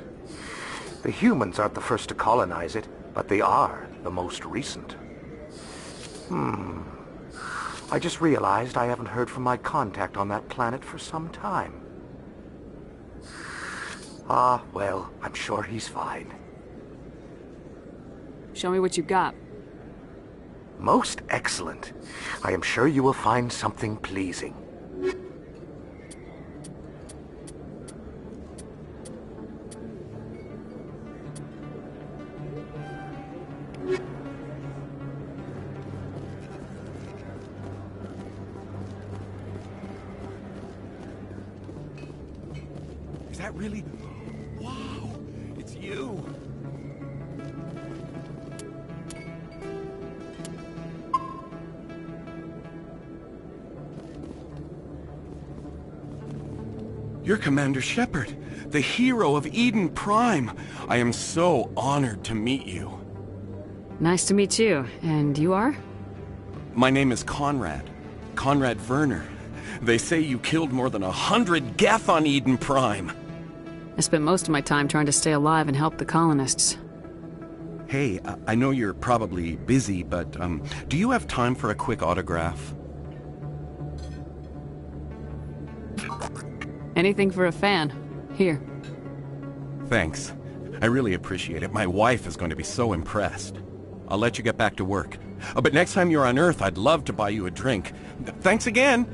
The humans aren't the first to colonize it, but they are the most recent. I just realized I haven't heard from my contact on that planet for some time. Ah, well, I'm sure he's fine. Show me what you've got. Most excellent. I am sure you will find something pleasing. Is that really... Wow! It's you! You're Commander Shepard, the hero of Eden Prime. I am so honored to meet you. Nice to meet you. And you are? My name is Conrad. Conrad Werner. They say you killed more than 100 Geth on Eden Prime. I spent most of my time trying to stay alive and help the colonists. Hey, I know you're probably busy, but do you have time for a quick autograph? Anything for a fan. Here. Thanks. I really appreciate it. My wife is going to be so impressed. I'll let you get back to work. But next time you're on Earth, I'd love to buy you a drink. Thanks again!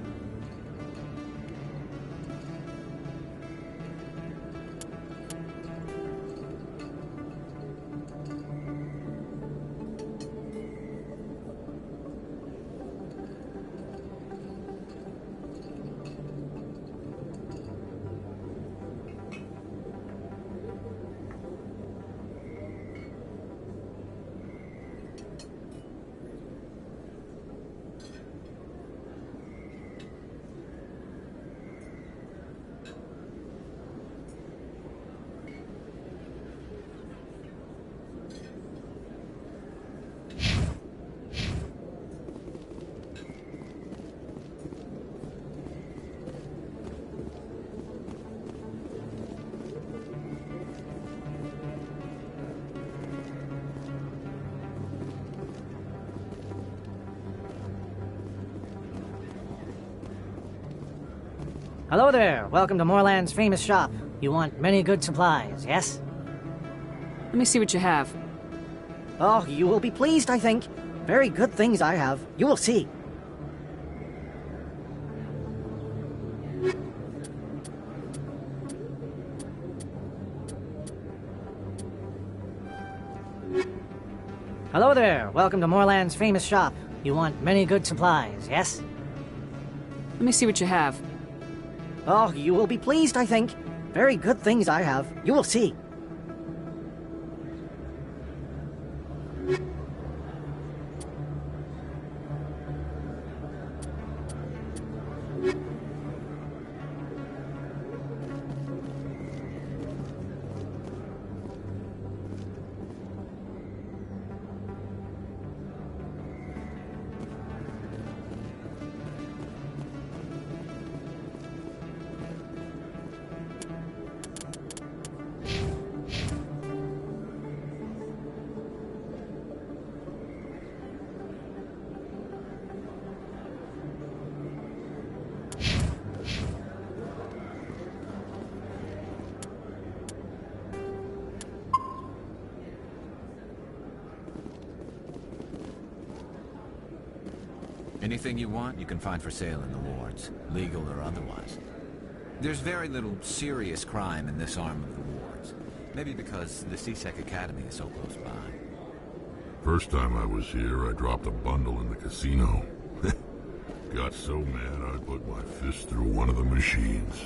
Hello there. Welcome to Moorland's famous shop. You want many good supplies, yes? Let me see what you have. Oh, you will be pleased, I think. Very good things I have. You will see. Hello there. Welcome to Moorland's famous shop. You want many good supplies, yes? Let me see what you have. Oh, you will be pleased, I think. Very good things I have. You will see. Anything you want, you can find for sale in the wards, legal or otherwise. There's very little serious crime in this arm of the wards. Maybe because the C-Sec Academy is so close by. First time I was here, I dropped a bundle in the casino. Got so mad I put my fist through one of the machines.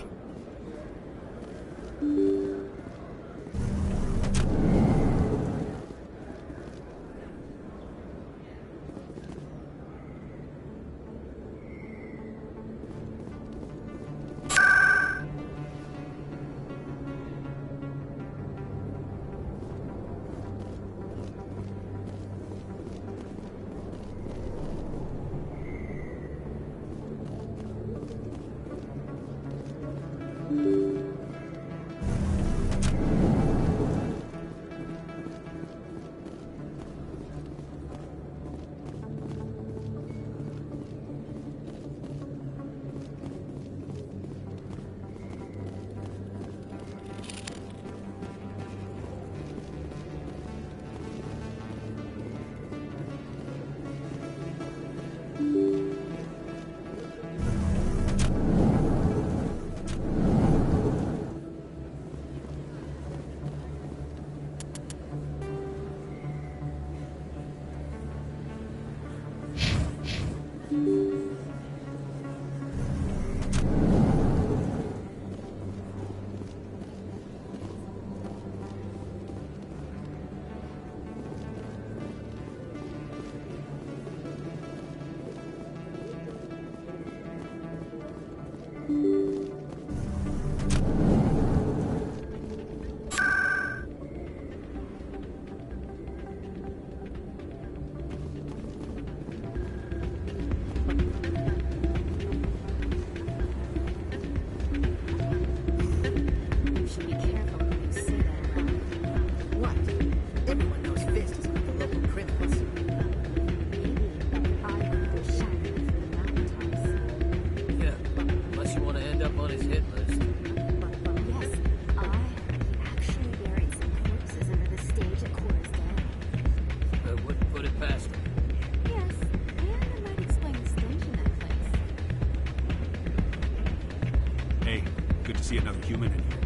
to see another human in here.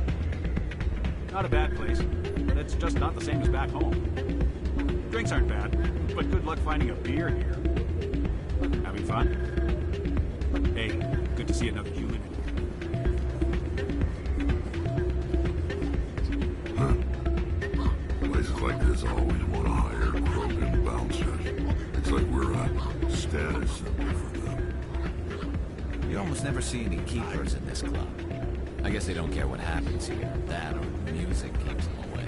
Not a bad place. It's just not the same as back home. Drinks aren't bad, but good luck finding a beer here. Having fun? Hey, good to see another human in here. Places like this always want to hire Krogan bouncers. It's like we're a status symbol for them. You almost never see any keepers in this club. I guess they don't care what happens here. That or the music keeps them away.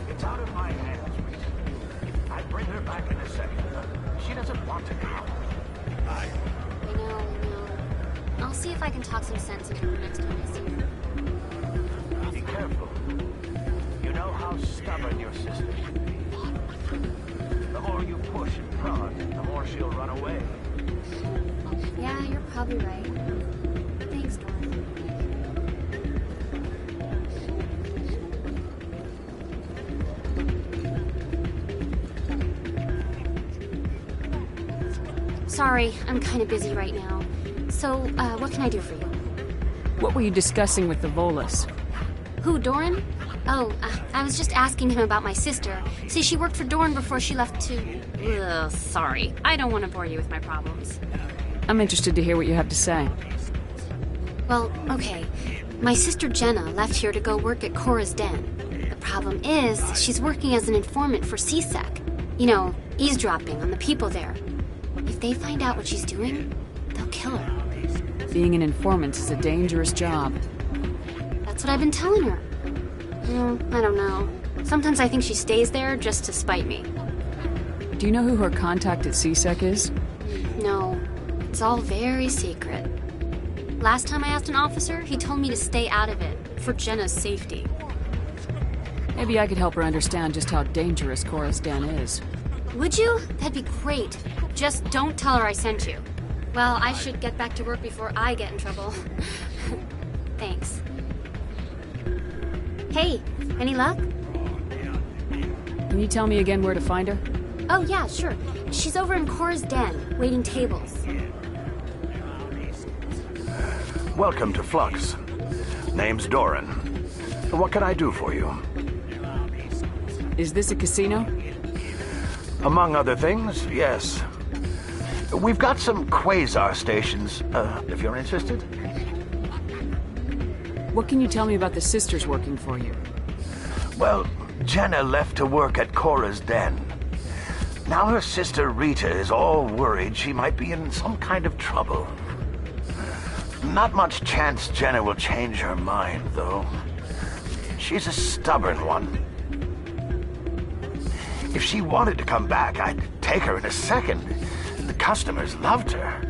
It's out of my hands, Reese. I'd bring her back in a second. She doesn't want to come. I know. I'll see if I can talk some sense into her next time I see her. Be careful. You know how stubborn your sister can be. The more you push and prod, the more she'll run away. Yeah, you're probably right. Thanks, Doran. Sorry, I'm kind of busy right now. So, what can I do for you? What were you discussing with the Volus? Who, Doran? Oh, I was just asking him about my sister. See, she worked for Doran before she left to... Ugh, sorry. I don't want to bore you with my problems. I'm interested to hear what you have to say. Well, okay. My sister Jenna left here to go work at Cora's Den. The problem is, she's working as an informant for CSEC. You know, eavesdropping on the people there. If they find out what she's doing, they'll kill her. Being an informant is a dangerous job. That's what I've been telling her. I don't know. Sometimes I think she stays there just to spite me. Do you know who her contact at CSEC is? No. It's all very secret. Last time I asked an officer, he told me to stay out of it, for Jenna's safety. Maybe I could help her understand just how dangerous Cora's Den is. Would you? That'd be great. Just don't tell her I sent you. Well, I should get back to work before I get in trouble. Thanks. Hey, any luck? Can you tell me again where to find her? Oh, yeah, sure. She's over in Cora's Den, waiting tables. Welcome to Flux. Name's Doran. What can I do for you? Is this a casino? Among other things, yes. We've got some quasar stations, if you're interested. What can you tell me about the sisters working for you? Well, Jenna left to work at Cora's Den. Now her sister Rita is all worried she might be in some kind of trouble. Not much chance Jenna will change her mind, though. She's a stubborn one. If she wanted to come back, I'd take her in a second. The customers loved her.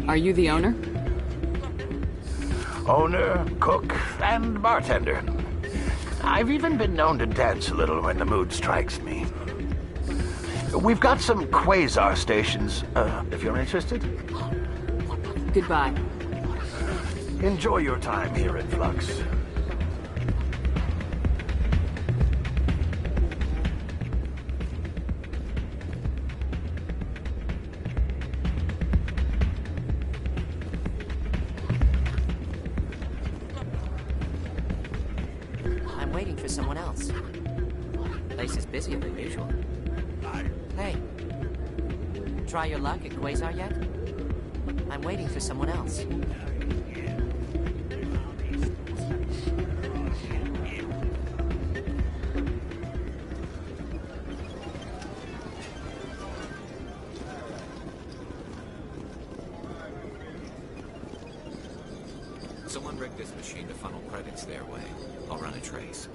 Are you the owner? Owner, cook, and bartender. I've even been known to dance a little when the mood strikes me. We've got some quasar stations, if you're interested. Goodbye. Enjoy your time here at Flux. I'm waiting for someone else. Place is busier than usual. Hey. Try your luck at Quasar yet? I'm waiting for someone else. Someone rigged this machine to funnel credits their way. I'll run a trace.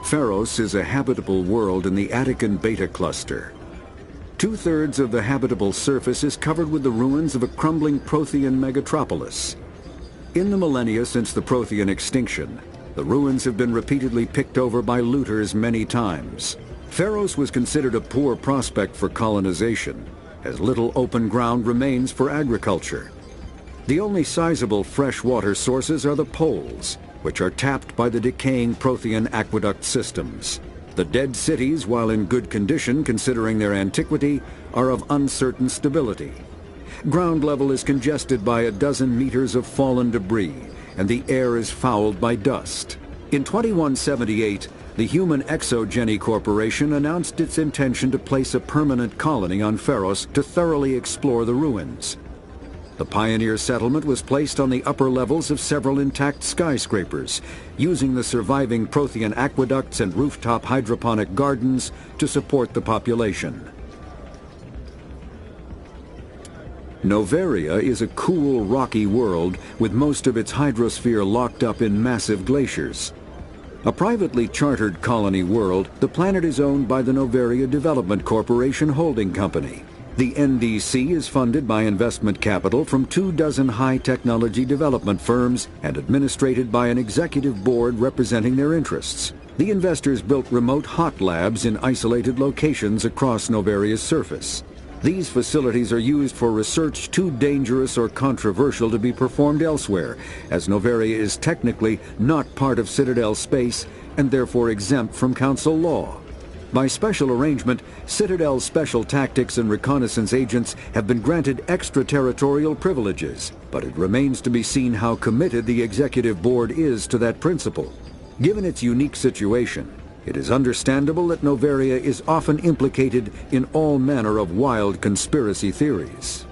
Pharos is a habitable world in the Attican Beta Cluster. 2/3 of the habitable surface is covered with the ruins of a crumbling Prothean megatropolis. In the millennia since the Prothean extinction, The ruins have been repeatedly picked over by looters many times. Pharos was considered a poor prospect for colonization, as little open ground remains for agriculture. The only sizable freshwater sources are the poles, which are tapped by the decaying Prothean aqueduct systems. The dead cities, while in good condition considering their antiquity, are of uncertain stability. Ground level is congested by a dozen meters of fallen debris, and the air is fouled by dust. In 2178, the Human Exogeny Corporation announced its intention to place a permanent colony on Pharos to thoroughly explore the ruins. The pioneer settlement was placed on the upper levels of several intact skyscrapers, using the surviving Prothean aqueducts and rooftop hydroponic gardens to support the population. Noveria is a cool, rocky world with most of its hydrosphere locked up in massive glaciers. A privately chartered colony world, the planet is owned by the Noveria Development Corporation Holding Company. The NDC is funded by investment capital from 24 high-technology development firms and administrated by an executive board representing their interests. The investors built remote hot labs in isolated locations across Noveria's surface. These facilities are used for research too dangerous or controversial to be performed elsewhere, as Noveria is technically not part of Citadel space and therefore exempt from Council law. By special arrangement, Citadel's special tactics and reconnaissance agents have been granted extraterritorial privileges, but it remains to be seen how committed the Executive Board is to that principle. Given its unique situation, it is understandable that Noveria is often implicated in all manner of wild conspiracy theories.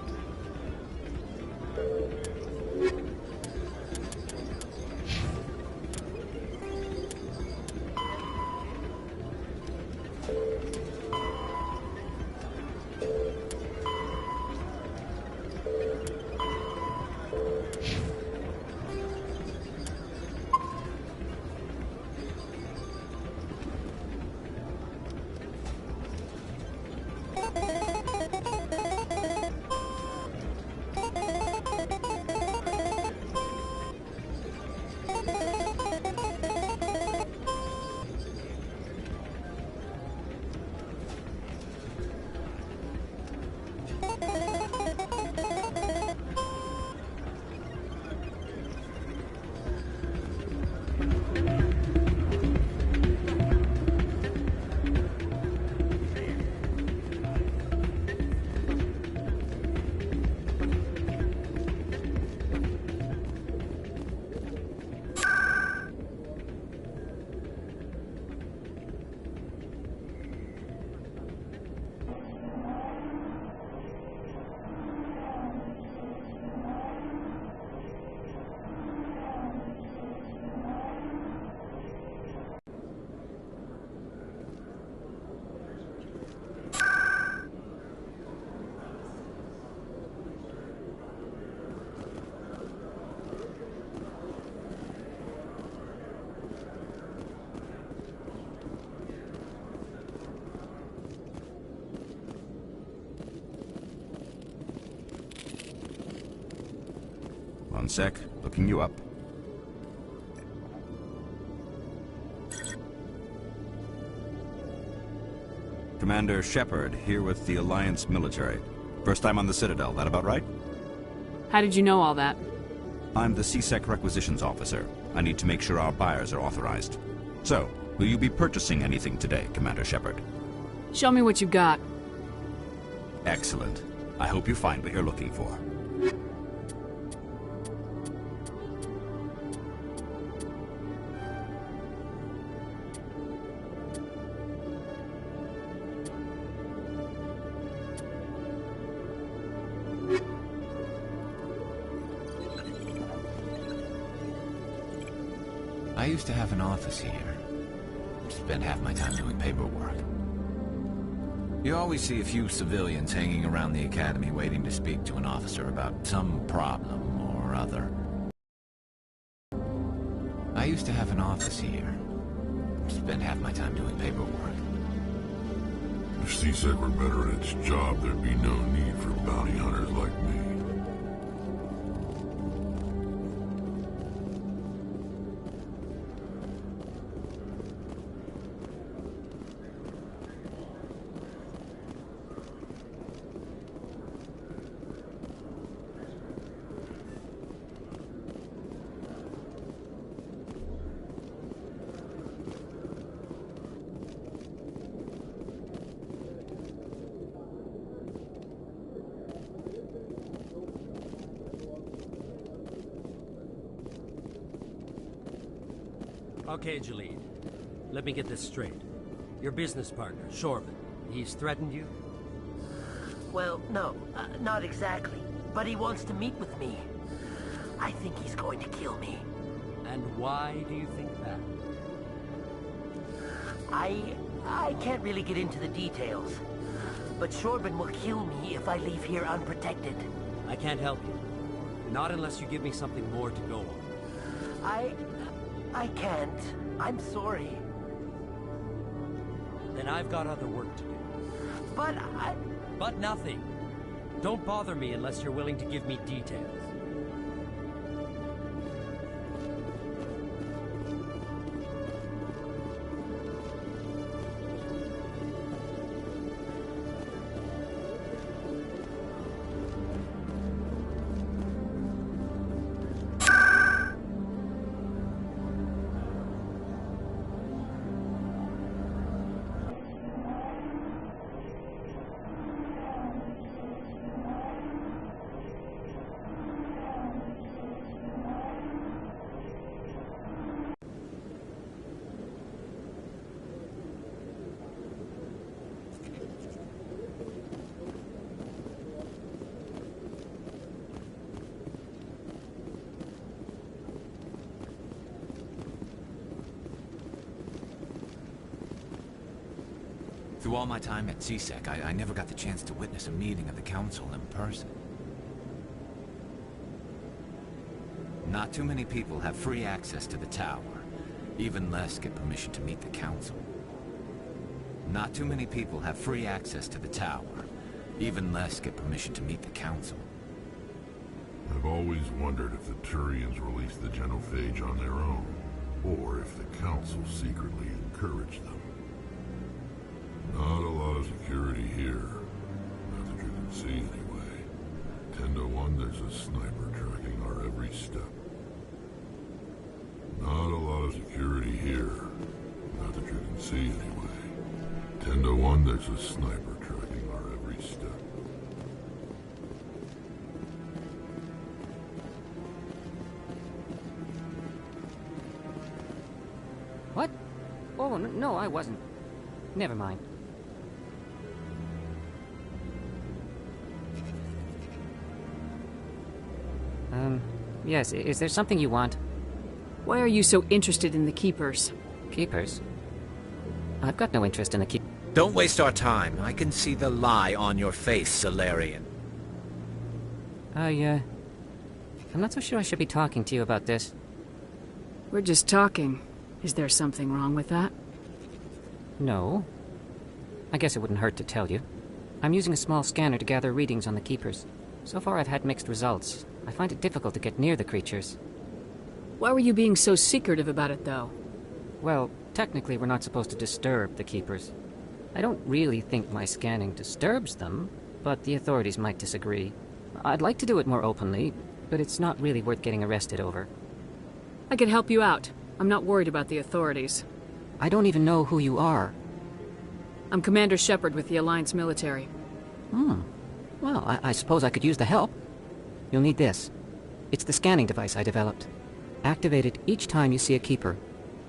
One sec, looking you up. Commander Shepard, here with the Alliance military. First time on the Citadel, that about right? How did you know all that? I'm the CSEC requisitions officer. I need to make sure our buyers are authorized. So, will you be purchasing anything today, Commander Shepard? Show me what you got. Excellent. I hope you find what you're looking for. I used to have an office here. Spent half my time doing paperwork. You always see a few civilians hanging around the academy waiting to speak to an officer about some problem or other. I used to have an office here. Spent half my time doing paperwork. If CSEC were better at its job, there'd be no need for bounty hunters like me. Okay, Jalid. Let me get this straight. Your business partner, Shorban, he's threatened you? Well, no, not exactly. But he wants to meet with me. I think he's going to kill me. And why do you think that? I can't really get into the details. But Shorban will kill me if I leave here unprotected. I can't help you. Not unless you give me something more to go on. I can't. I'm sorry. Then I've got other work to do. But But nothing. Don't bother me unless you're willing to give me details. Through all my time at CSEC, I never got the chance to witness a meeting of the Council in person. Not too many people have free access to the tower. Even less get permission to meet the Council. Not too many people have free access to the tower. Even less get permission to meet the Council. I've always wondered if the Turians released the genophage on their own, or if the Council secretly encouraged them. Not a lot of security here. Not that you can see, anyway. 10 to 1, there's a sniper tracking our every step. Not a lot of security here. Not that you can see, anyway. 10 to 1, there's a sniper tracking our every step. What? Oh, no, I wasn't. Never mind. Yes, is there something you want? Why are you so interested in the Keepers? Keepers? I've got no interest in the Keepers. Don't waste our time. I can see the lie on your face, Solarian. I'm not so sure I should be talking to you about this. We're just talking. Is there something wrong with that? No. I guess it wouldn't hurt to tell you. I'm using a small scanner to gather readings on the Keepers. So far I've had mixed results. I find it difficult to get near the creatures. Why were you being so secretive about it, though? Well, technically we're not supposed to disturb the Keepers. I don't really think my scanning disturbs them, but the authorities might disagree. I'd like to do it more openly, but it's not really worth getting arrested over. I could help you out. I'm not worried about the authorities. I don't even know who you are. I'm Commander Shepard with the Alliance military. Well, I suppose I could use the help. You'll need this. It's the scanning device I developed. Activate it each time you see a Keeper.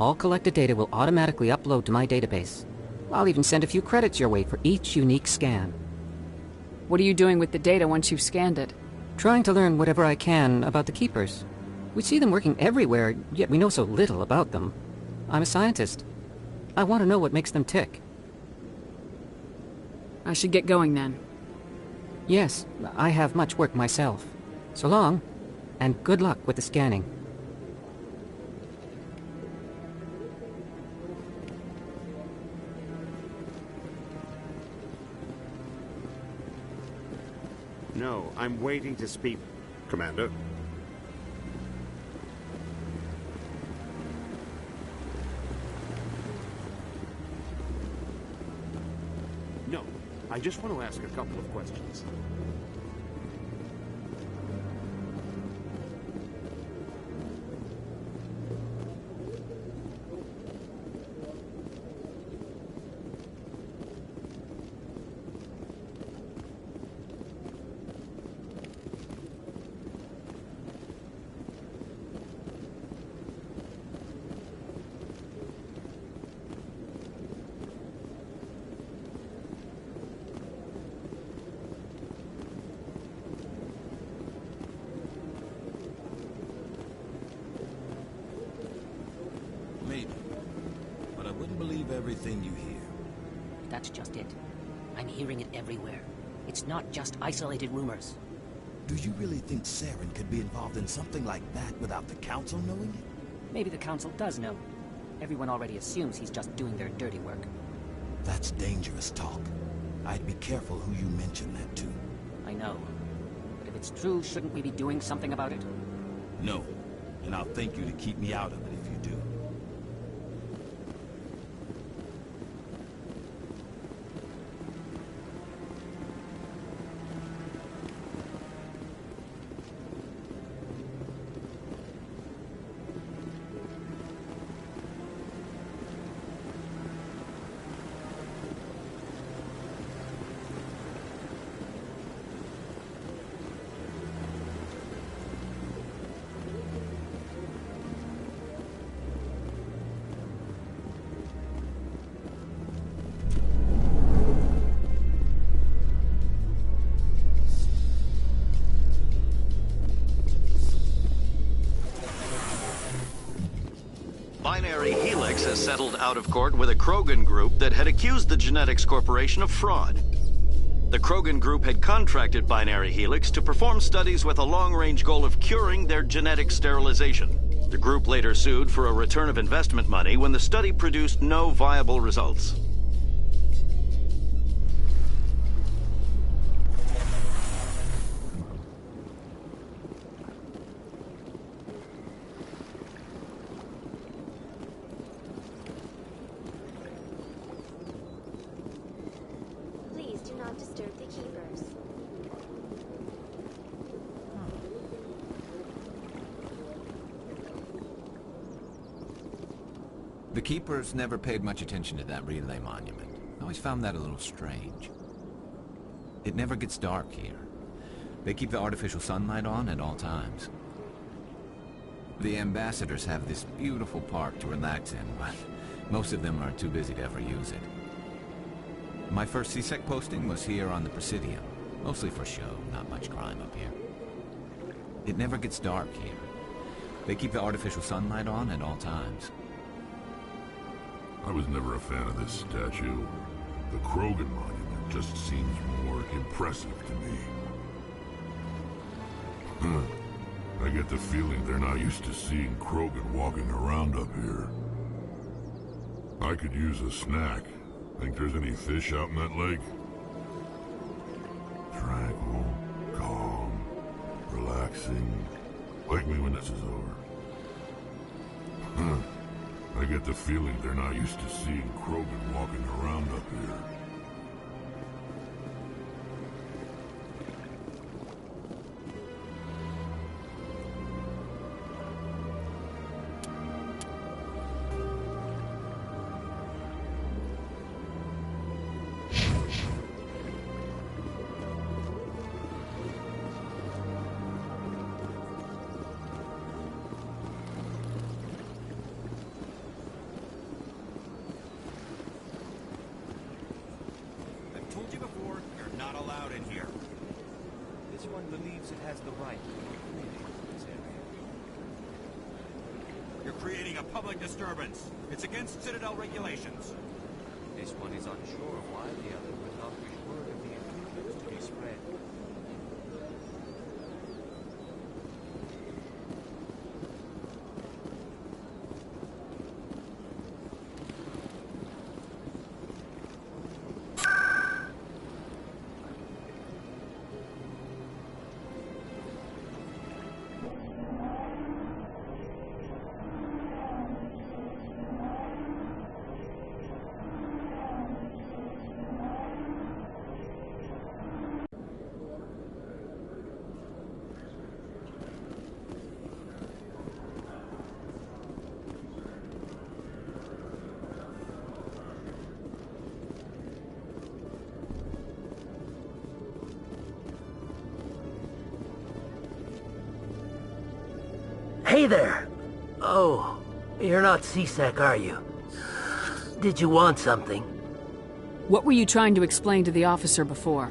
All collected data will automatically upload to my database. I'll even send a few credits your way for each unique scan. What are you doing with the data once you've scanned it? Trying to learn whatever I can about the Keepers. We see them working everywhere, yet we know so little about them. I'm a scientist. I want to know what makes them tick. I should get going then. Yes, I have much work myself. So long, and good luck with the scanning. No, I'm waiting to speak, Commander. No, I just want to ask a couple of questions. wouldn't believe everything you hear. That's just it. I'm hearing it everywhere. It's not just isolated rumors. Do you really think Saren could be involved in something like that without the Council knowing it? Maybe the Council does know. Everyone already assumes he's just doing their dirty work. That's dangerous talk. I'd be careful who you mention that to. I know. But if it's true, shouldn't we be doing something about it? No. And I'll thank you to keep me out of it if you do. Binary Helix has settled out of court with a Krogan group that had accused the Genetics Corporation of fraud. The Krogan group had contracted Binary Helix to perform studies with a long-range goal of curing their genetic sterilization. The group later sued for a return of investment money when the study produced no viable results. Please do not disturb the keepers. The Keepers never paid much attention to that relay monument. I always found that a little strange. It never gets dark here. They keep the artificial sunlight on at all times. The ambassadors have this beautiful park to relax in, but most of them are too busy to ever use it. My first CSEC posting was here on the Presidium. Mostly for show, not much crime up here. It never gets dark here. They keep the artificial sunlight on at all times. I was never a fan of this statue. The Krogan monument just seems more impressive to me. I get the feeling they're not used to seeing Krogan walking around up here. I could use a snack. Think there's any fish out in that lake? Tranquil, calm, relaxing. Wake me when this is over. I get the feeling they're not used to seeing Krogan walking around up here. Disturbance. It's against Citadel regulations. This one is unsure of why the other would not wish word of the intruders to be spread. Hey there! Oh, you're not CSEC, are you? Did you want something? What were you trying to explain to the officer before?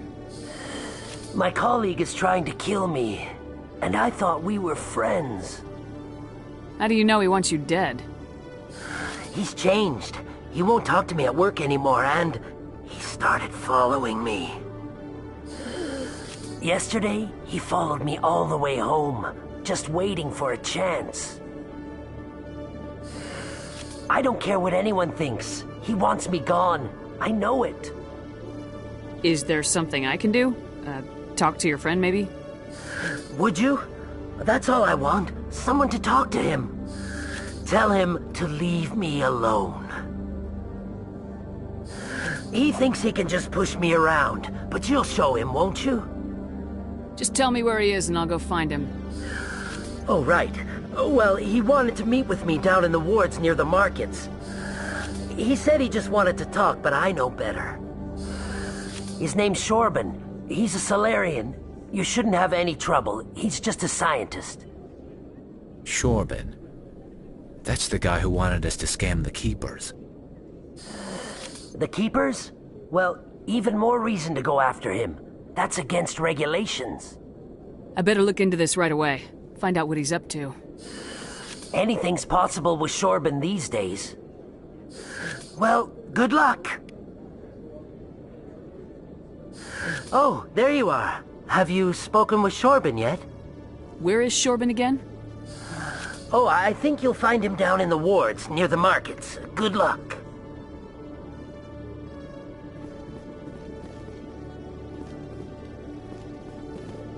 My colleague is trying to kill me, and I thought we were friends. How do you know he wants you dead? He's changed. He won't talk to me at work anymore, and he started following me. Yesterday, he followed me all the way home, just waiting for a chance. I don't care what anyone thinks. He wants me gone. I know it. Is there something I can do? Talk to your friend, maybe? Would you? That's all I want. Someone to talk to him. Tell him to leave me alone. He thinks he can just push me around, but you'll show him, won't you? Just tell me where he is and I'll go find him. Oh, right. Well, he wanted to meet with me down in the wards near the markets. He said he just wanted to talk, but I know better. His name's Shorban. He's a Solarian. You shouldn't have any trouble. He's just a scientist. Shorban. That's the guy who wanted us to scam the Keepers. The Keepers? Well, even more reason to go after him. That's against regulations. I better look into this right away. Find out what he's up to. Anything's possible with Shorban these days. Well, good luck. Oh, there you are. Have you spoken with Shorban yet? Where is Shorban again? Oh, I think you'll find him down in the wards near the markets. Good luck.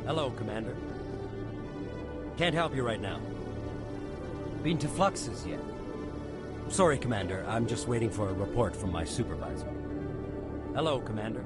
Hello, Commander. Can't help you right now. Been to Fluxus yet? Sorry, Commander. I'm just waiting for a report from my supervisor. Hello, Commander.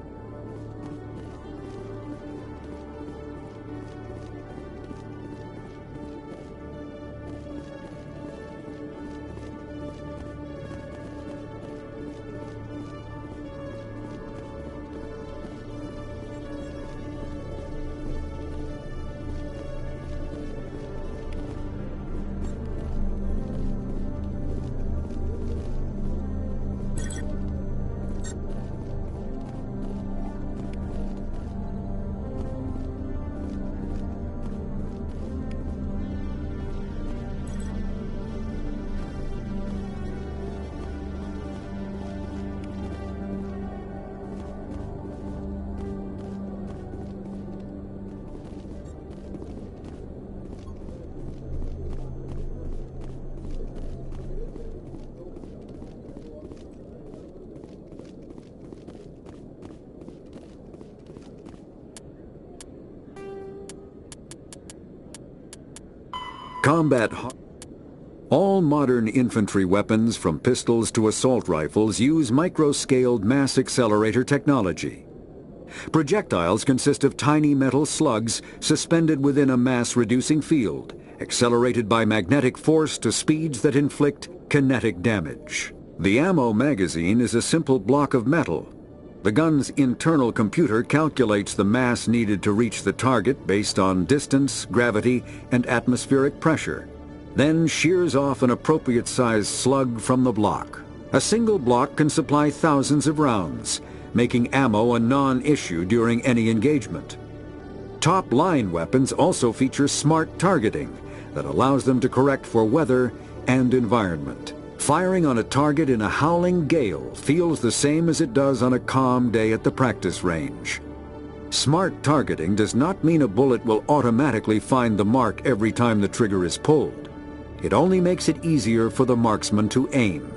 All modern infantry weapons, from pistols to assault rifles, use micro-scaled mass accelerator technology. Projectiles consist of tiny metal slugs suspended within a mass-reducing field, accelerated by magnetic force to speeds that inflict kinetic damage. The ammo magazine is a simple block of metal. The gun's internal computer calculates the mass needed to reach the target based on distance, gravity, and atmospheric pressure, then shears off an appropriate-sized slug from the block. A single block can supply thousands of rounds, making ammo a non-issue during any engagement. Top-line weapons also feature smart targeting that allows them to correct for weather and environment. Firing on a target in a howling gale feels the same as it does on a calm day at the practice range. Smart targeting does not mean a bullet will automatically find the mark every time the trigger is pulled. It only makes it easier for the marksman to aim.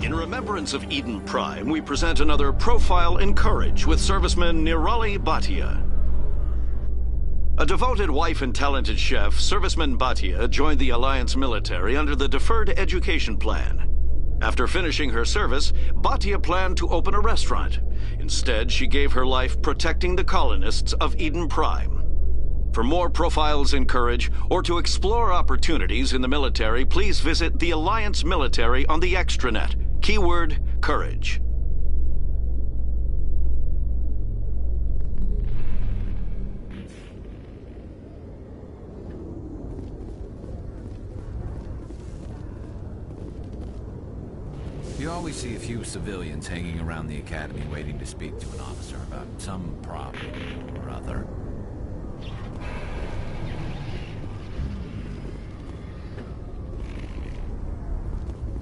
In remembrance of Eden Prime, we present another Profile in Courage with serviceman Nirali Bhatia. A devoted wife and talented chef, Serviceman Bhatia joined the Alliance military under the Deferred Education Plan. After finishing her service, Bhatia planned to open a restaurant. Instead, she gave her life protecting the colonists of Eden Prime. For more Profiles in Courage, or to explore opportunities in the military, please visit the Alliance Military on the extranet. Keyword, Courage. You always see a few civilians hanging around the academy waiting to speak to an officer about some problem or other.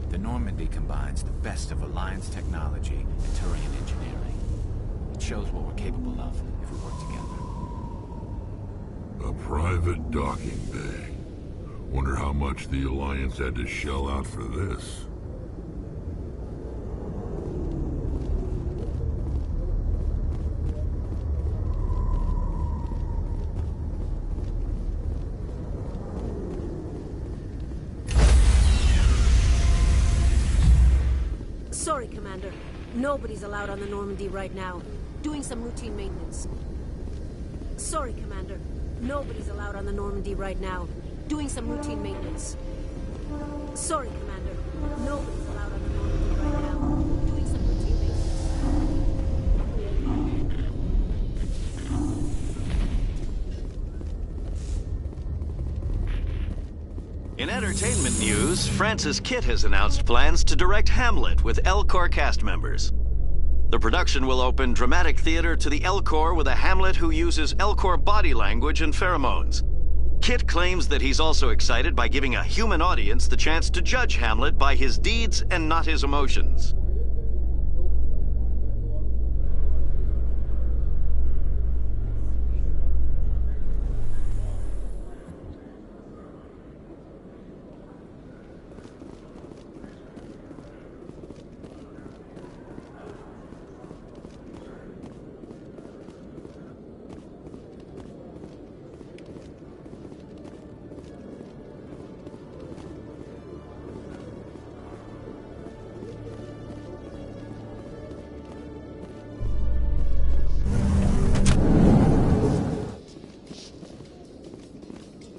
The Normandy combines the best of Alliance technology and Turian engineering. It shows what we're capable of if we work together. A private docking bay. Wonder how much the Alliance had to shell out for this. Sorry, Commander. Nobody's allowed on the Normandy right now. Doing some routine maintenance. Sorry, Commander. Nobody's allowed on the Normandy right now. Doing some routine maintenance. Sorry, Commander. Nobody's allowed on the Normandy right now. Doing some routine In entertainment news, Francis Kitt has announced plans to direct Hamlet with L-Corps cast members. The production will open dramatic theater to the L-Corps with a Hamlet who uses L-Corps body language and pheromones. Kitt claims that he's also excited by giving a human audience the chance to judge Hamlet by his deeds and not his emotions.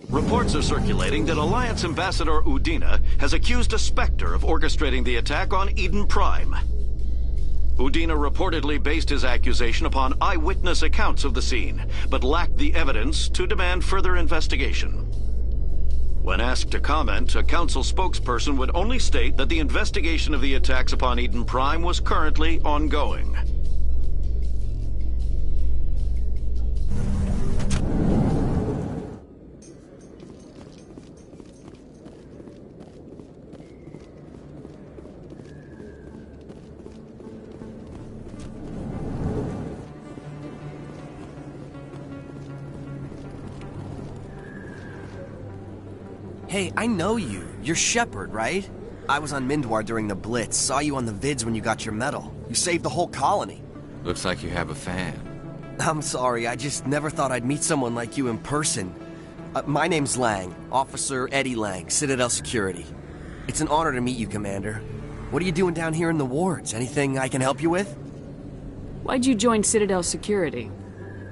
Reports are circulating that Alliance Ambassador Udina has accused a Spectre of orchestrating the attack on Eden Prime. Udina reportedly based his accusation upon eyewitness accounts of the scene, but lacked the evidence to demand further investigation. When asked to comment, a council spokesperson would only state that the investigation of the attacks upon Eden Prime was currently ongoing. Hey, I know you. You're Shepard, right? I was on Mindwar during the Blitz. Saw you on the vids when you got your medal. You saved the whole colony. Looks like you have a fan. I'm sorry, I just never thought I'd meet someone like you in person. My name's Lang, Officer Eddie Lang, Citadel Security. It's an honor to meet you, Commander. What are you doing down here in the wards? Anything I can help you with? Why'd you join Citadel Security?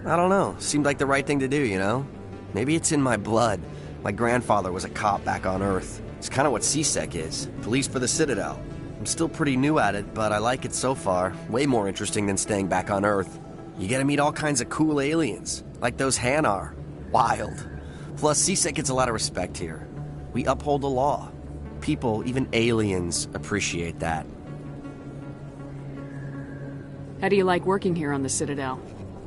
I don't know. Seemed like the right thing to do, you know? Maybe it's in my blood. My grandfather was a cop back on Earth. It's kind of what CSEC is. Police for the Citadel. I'm still pretty new at it, but I like it so far. Way more interesting than staying back on Earth. You get to meet all kinds of cool aliens, like those Hanar. Wild. Plus, CSEC gets a lot of respect here. We uphold the law. People, even aliens, appreciate that. How do you like working here on the Citadel?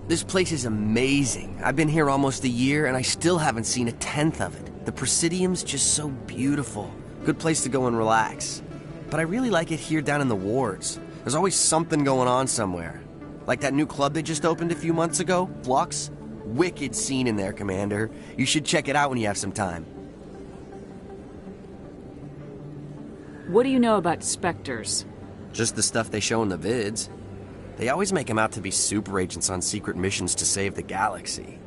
This place is amazing. I've been here almost a year, and I still haven't seen a tenth of it. The Presidium's just so beautiful. Good place to go and relax. But I really like it here down in the wards. There's always something going on somewhere. Like that new club they just opened a few months ago, Flux. Wicked scene in there, Commander. You should check it out when you have some time. What do you know about Spectres? Just the stuff they show in the vids. They always make him out to be super agents on secret missions to save the galaxy.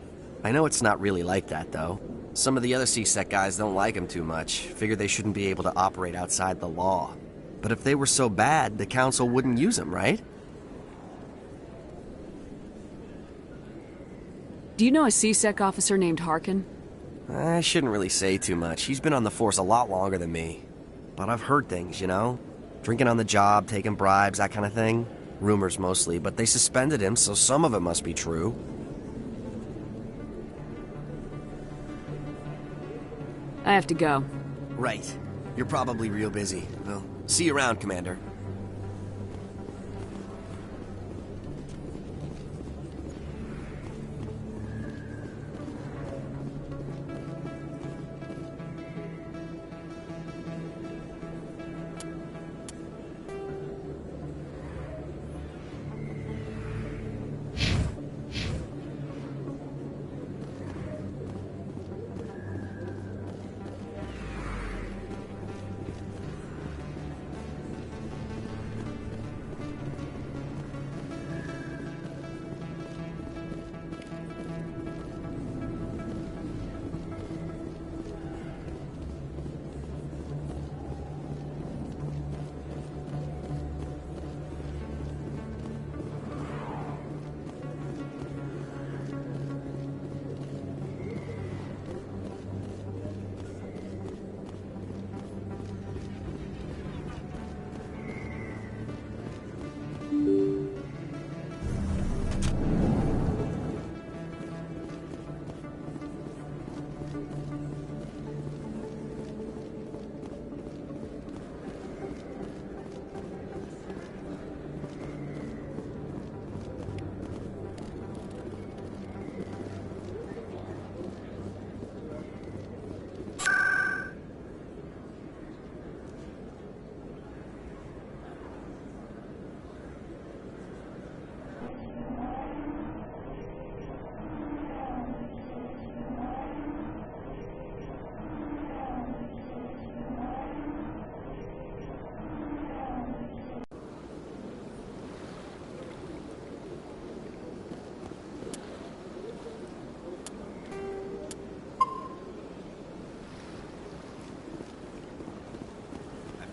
I know it's not really like that, though. Some of the other CSEC guys don't like him too much, figure they shouldn't be able to operate outside the law. But if they were so bad, the Council wouldn't use him, right? Do you know a CSEC officer named Harkin? I shouldn't really say too much. He's been on the force a lot longer than me. But I've heard things, you know? Drinking on the job, taking bribes, that kind of thing. Rumors mostly, but they suspended him, so some of it must be true. I have to go. Right. You're probably real busy. Well, see you around, Commander.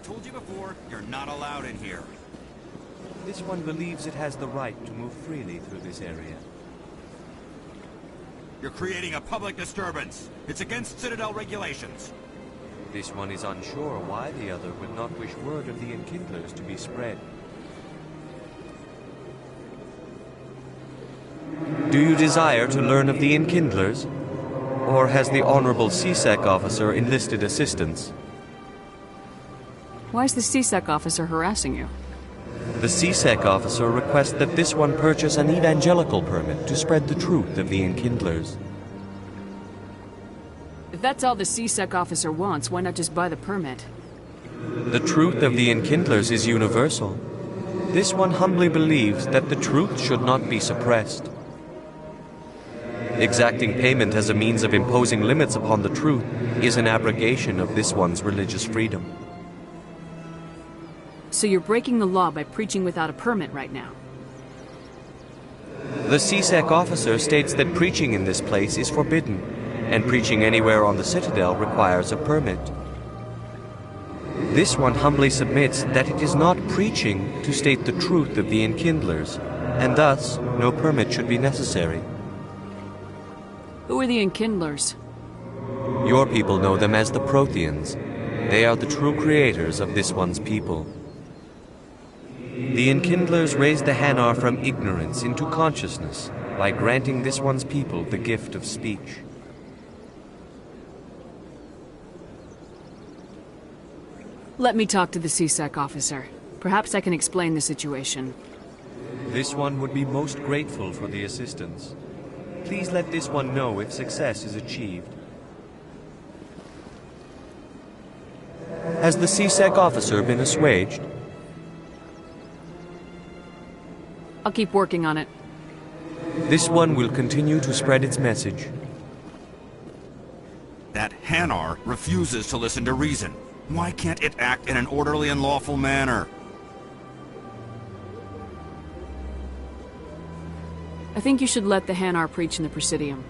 Told you before, you're not allowed in here. This one believes it has the right to move freely through this area. You're creating a public disturbance. It's against Citadel regulations. This one is unsure why the other would not wish word of the Enkindlers to be spread. Do you desire to learn of the Enkindlers? Or has the Honorable CSEC officer enlisted assistance? Why is the CSEC officer harassing you? The CSEC officer requests that this one purchase an evangelical permit to spread the truth of the Enkindlers. If that's all the CSEC officer wants, why not just buy the permit? The truth of the Enkindlers is universal. This one humbly believes that the truth should not be suppressed. Exacting payment as a means of imposing limits upon the truth is an abrogation of this one's religious freedom. So you're breaking the law by preaching without a permit right now? The CSEC officer states that preaching in this place is forbidden, and preaching anywhere on the Citadel requires a permit. This one humbly submits that it is not preaching to state the truth of the Enkindlers, and thus no permit should be necessary. Who are the Enkindlers? Your people know them as the Protheans. They are the true creators of this one's people. The Enkindlers raised the Hanar from ignorance into consciousness by granting this one's people the gift of speech. Let me talk to the CSEC officer. Perhaps I can explain the situation. This one would be most grateful for the assistance. Please let this one know if success is achieved. Has the CSEC officer been assuaged? I'll keep working on it. This one will continue to spread its message. That Hanar refuses to listen to reason. Why can't it act in an orderly and lawful manner? I think you should let the Hanar preach in the Presidium.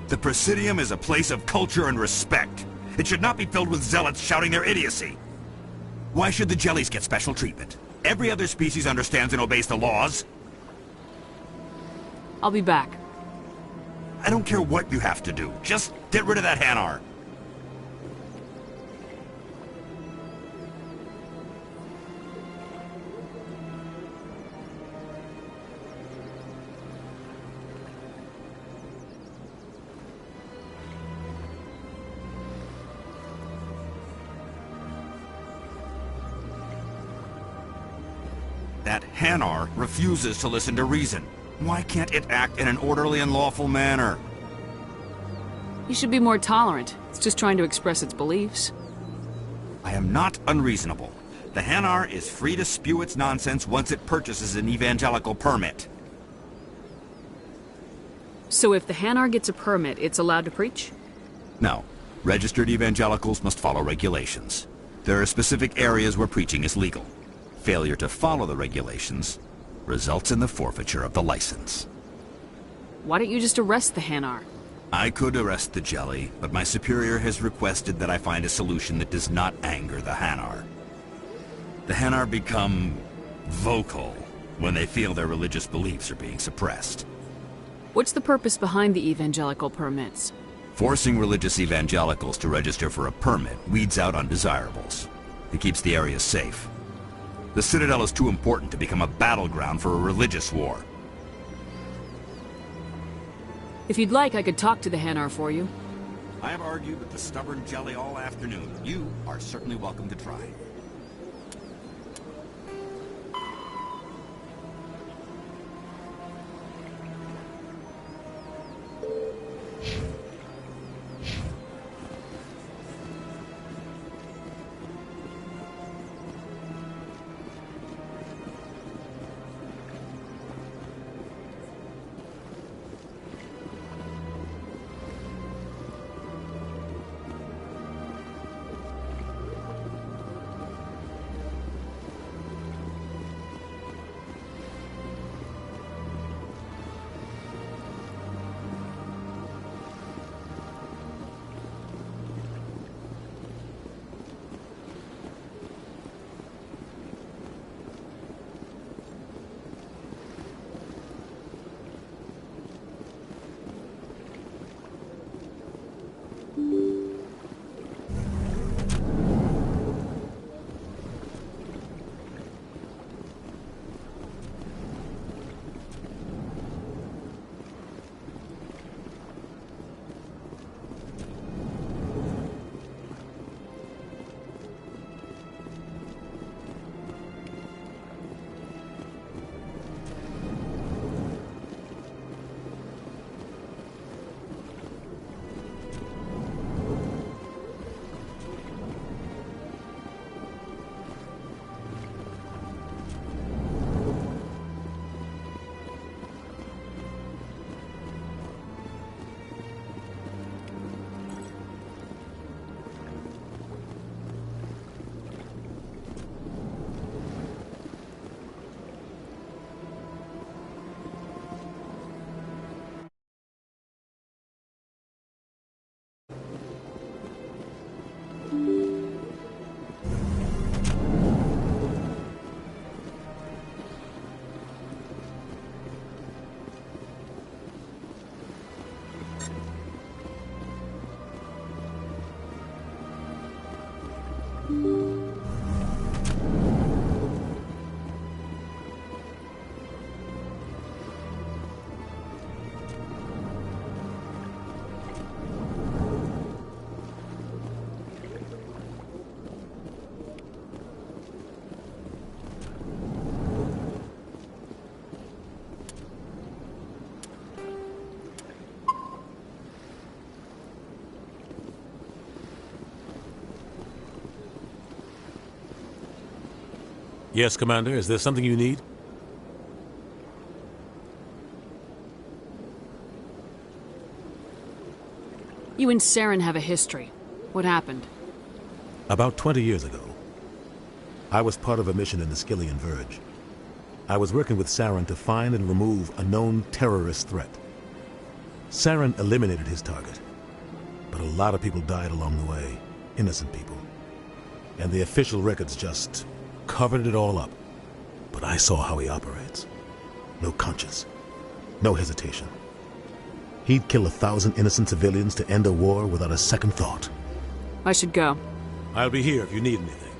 The Presidium is a place of culture and respect. It should not be filled with zealots shouting their idiocy. Why should the jellies get special treatment? Every other species understands and obeys the laws. I'll be back. I don't care what you have to do. Just get rid of that Hanar. That Hanar refuses to listen to reason. Why can't it act in an orderly and lawful manner? You should be more tolerant. It's just trying to express its beliefs. I am not unreasonable. The Hanar is free to spew its nonsense once it purchases an evangelical permit. So if the Hanar gets a permit, it's allowed to preach? No. Registered evangelicals must follow regulations. There are specific areas where preaching is legal. Failure to follow the regulations results in the forfeiture of the license. Why don't you just arrest the Hanar? I could arrest the jelly, but my superior has requested that I find a solution that does not anger the Hanar. The Hanar become vocal when they feel their religious beliefs are being suppressed. What's the purpose behind the evangelical permits? Forcing religious evangelicals to register for a permit weeds out undesirables. It keeps the area safe. The Citadel is too important to become a battleground for a religious war. If you'd like, I could talk to the Hanar for you. I have argued with the stubborn jelly all afternoon. You are certainly welcome to try. Yes, Commander. Is there something you need? You and Saren have a history. What happened? About 20 years ago, I was part of a mission in the Skillian Verge. I was working with Saren to find and remove a known terrorist threat. Saren eliminated his target, but a lot of people died along the way, innocent people. And the official records just covered it all up. But I saw how he operates. No conscience, no hesitation. He'd kill 1,000 innocent civilians to end a war without a second thought. I should go. I'll be here if you need anything.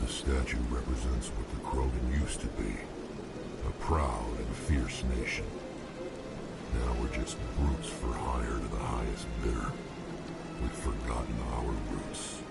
The statue represents what the Krogan used to be. A proud and fierce nation. Now we're just brutes for hire to the highest bidder. We've forgotten our roots.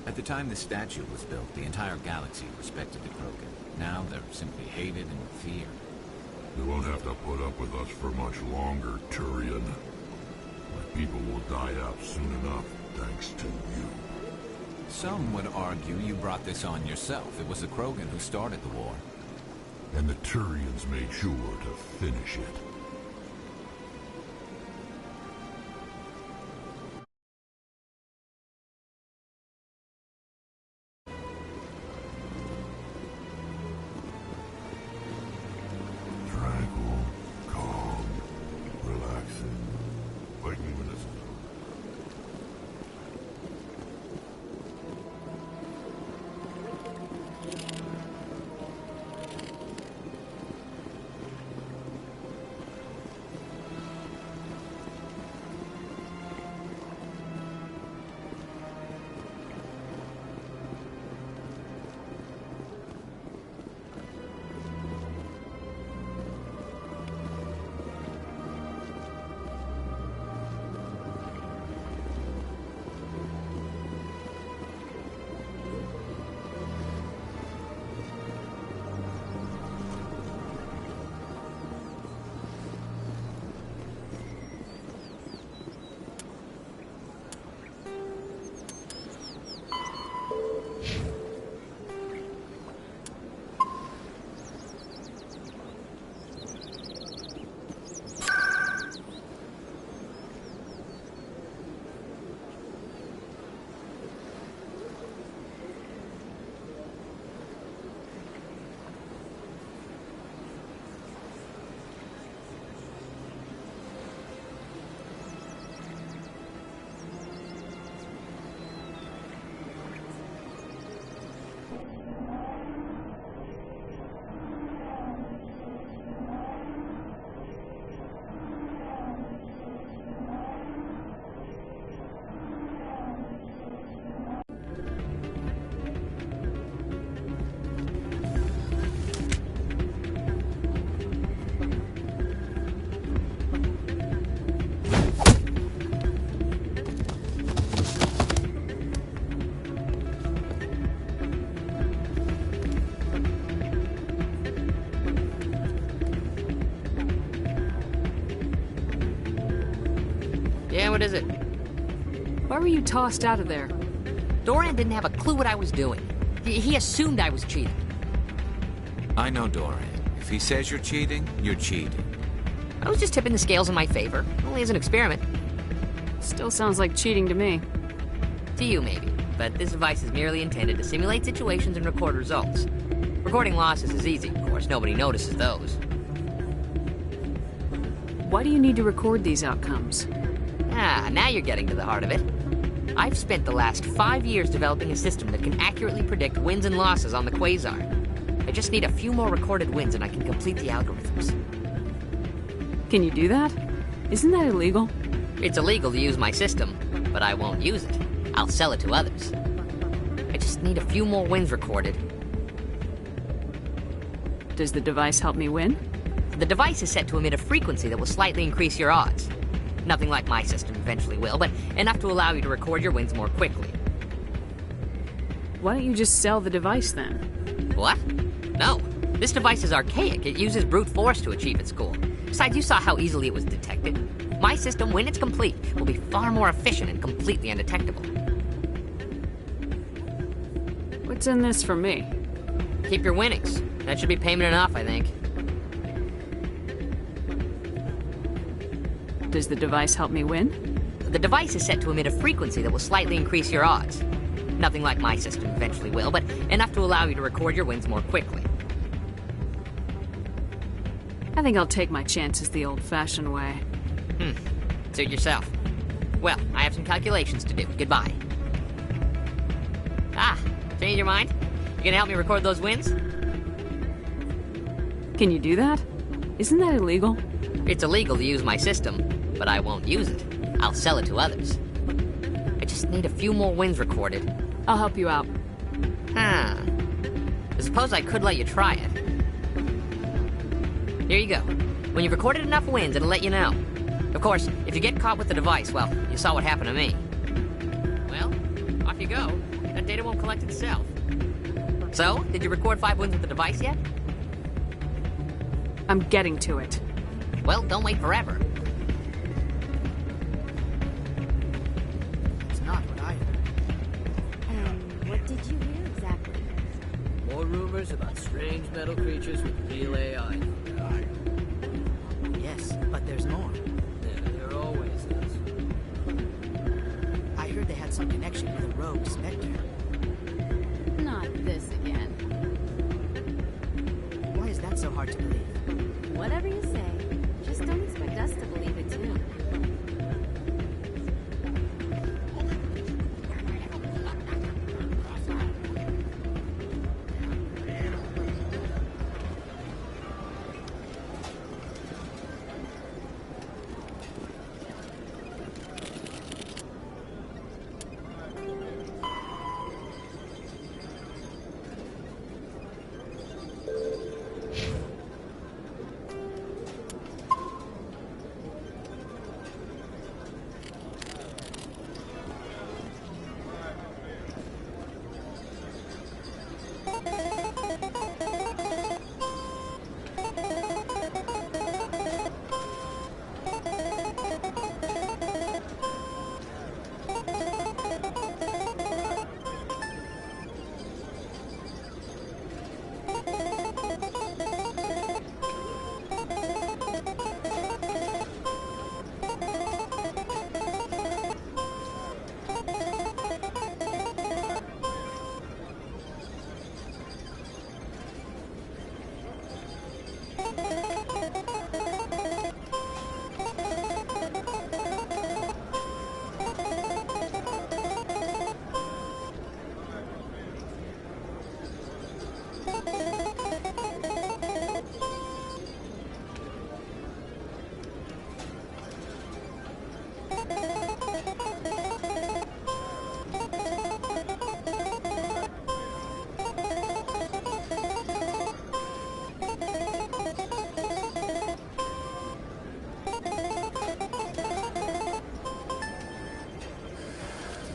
At the time this statue was built, the entire galaxy respected the Krogan. Now they're simply hated and feared. They won't have to put up with us for much longer, Turian. My people will die out soon enough, thanks to you. Some would argue you brought this on yourself. It was the Krogan who started the war. And the Turians made sure to finish it. Yeah, what is it? Why were you tossed out of there? Doran didn't have a clue what I was doing. He assumed I was cheating. I know Doran. If he says you're cheating, you're cheating. I was just tipping the scales in my favor, only as an experiment. Still sounds like cheating to me. To you, maybe. But this device is merely intended to simulate situations and record results. Recording losses is easy, of course. Nobody notices those. Why do you need to record these outcomes? Ah, now you're getting to the heart of it. I've spent the last 5 years developing a system that can accurately predict wins and losses on the Quasar. I just need a few more recorded wins and I can complete the algorithms. Can you do that? Isn't that illegal? It's illegal to use my system, but I won't use it. I'll sell it to others. I just need a few more wins recorded. Does the device help me win? The device is set to emit a frequency that will slightly increase your odds. Nothing like my system eventually will, but enough to allow you to record your wins more quickly. Why don't you just sell the device then? What? No. This device is archaic. It uses brute force to achieve its goal. Besides, you saw how easily it was detected. My system, when it's complete, will be far more efficient and completely undetectable. What's in this for me? Keep your winnings. That should be payment enough, I think. Does the device help me win? The device is set to emit a frequency that will slightly increase your odds. Nothing like my system eventually will, but enough to allow you to record your wins more quickly. I think I'll take my chances the old-fashioned way. Suit yourself. Well, I have some calculations to do. Goodbye. Ah, change your mind? You gonna help me record those wins? Can you do that? Isn't that illegal? It's illegal to use my system, but I won't use it. I'll sell it to others. I just need a few more wins recorded. I'll help you out. I suppose I could let you try it. Here you go. When you've recorded enough wins, it'll let you know. Of course, if you get caught with the device, well, you saw what happened to me. Well, off you go. That data won't collect itself. So, did you record 5 wins with the device yet? I'm getting to it. Well, don't wait forever. It's not what I heard. What did you hear exactly? More rumors about strange metal creatures with real AI. Yes, but there's more. Yeah, there always is. I heard they had some connection with a rogue Spectre. Not this again. Why is that so hard to believe? Whatever you say, just don't expect us to believe it too.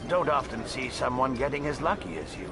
Don't often see someone getting as lucky as you.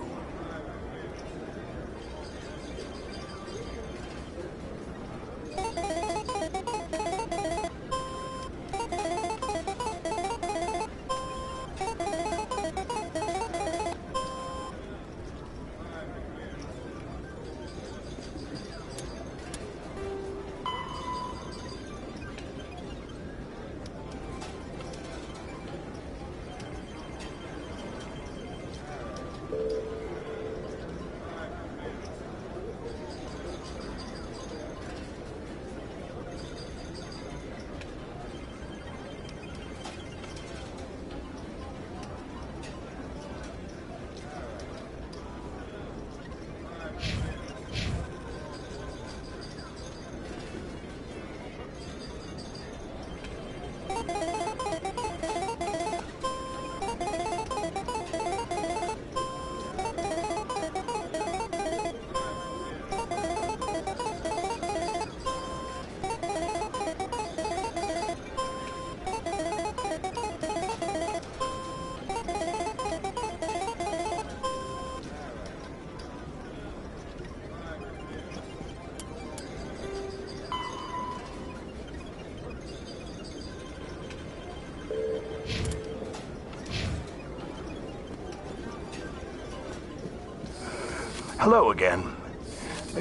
Hello again.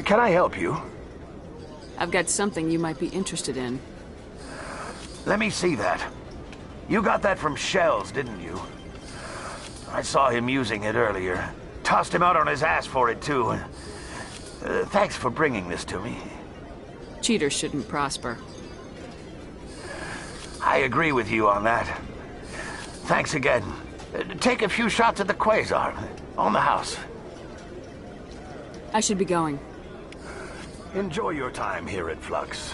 Can I help you? I've got something you might be interested in. Let me see that. You got that from Shells, didn't you? I saw him using it earlier. Tossed him out on his ass for it, too. Thanks for bringing this to me. Cheaters shouldn't prosper. I agree with you on that. Thanks again. Take a few shots at the Quasar. On the house. I should be going. Enjoy your time here at Flux.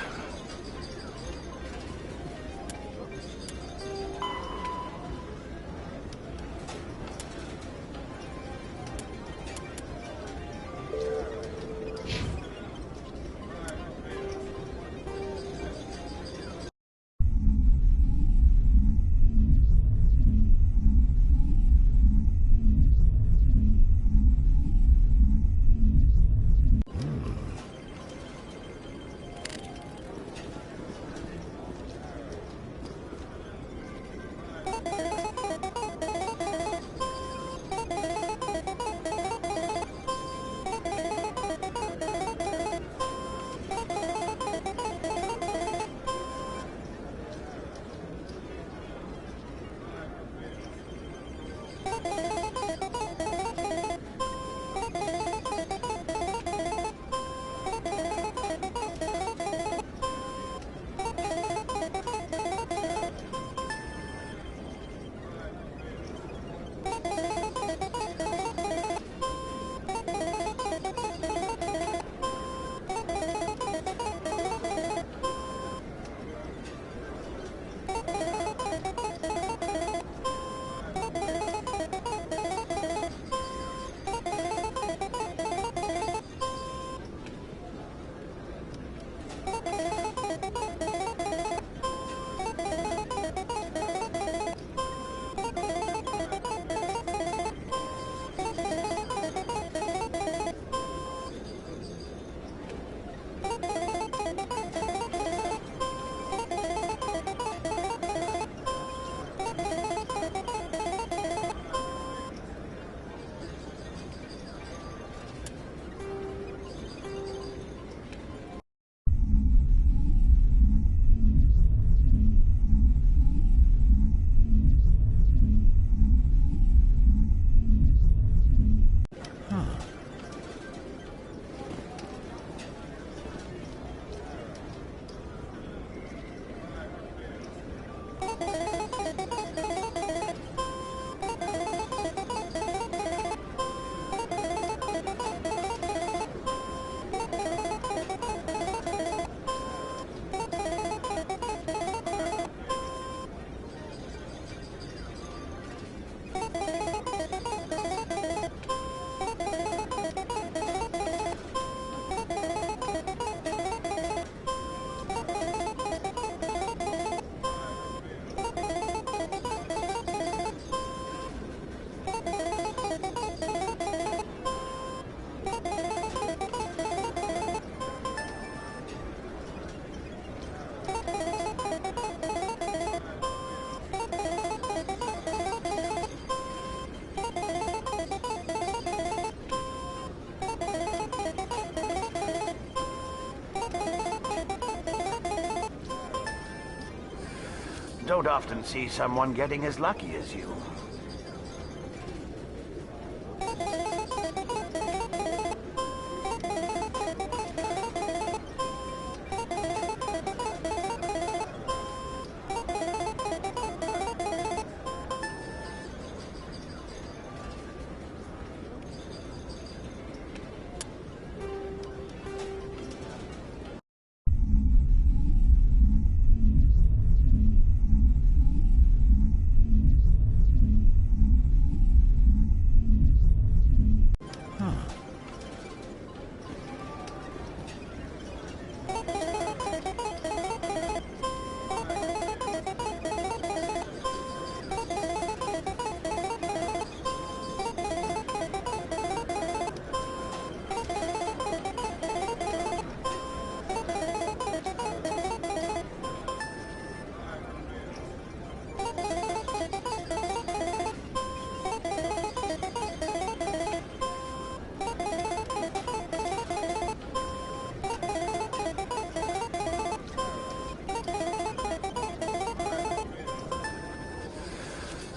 Don't often see someone getting as lucky as you.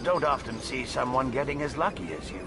Don't often see someone getting as lucky as you.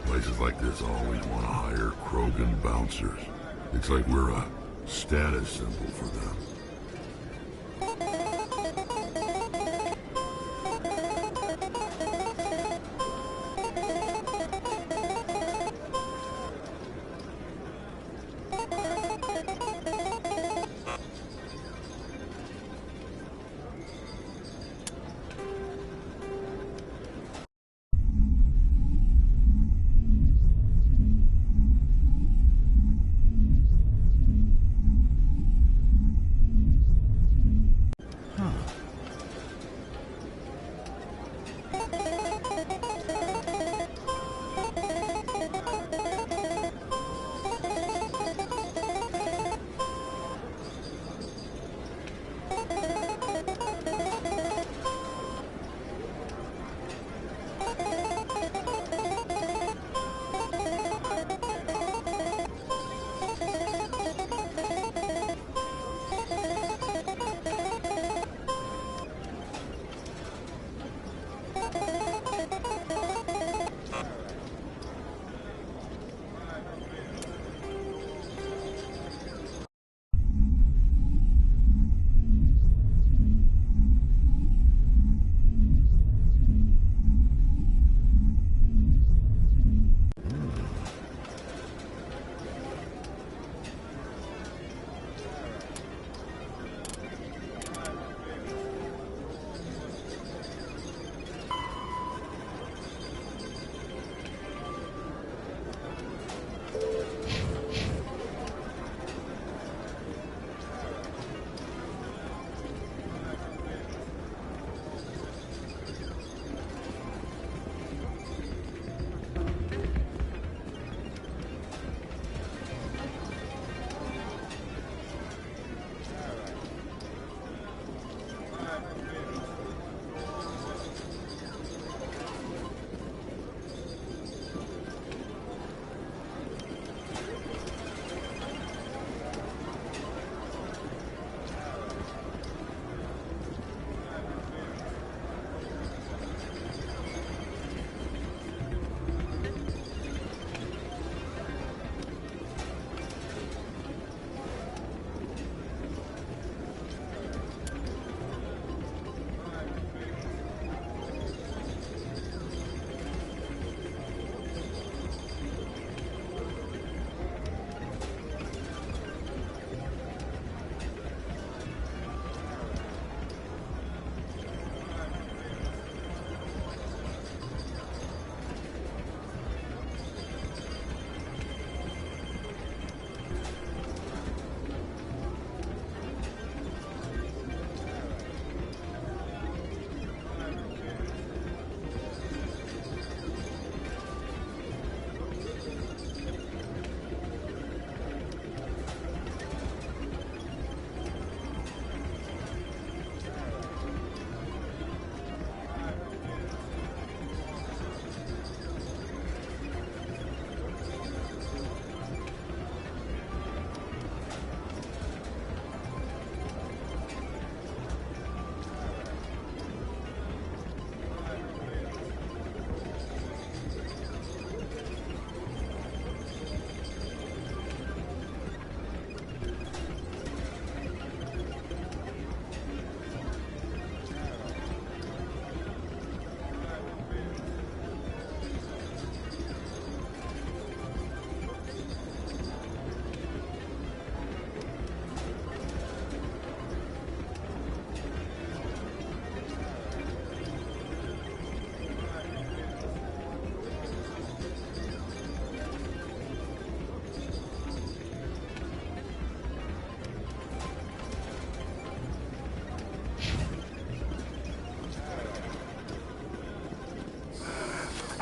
Places like this always want to hire Krogan bouncers. It's like we're a status symbol for them.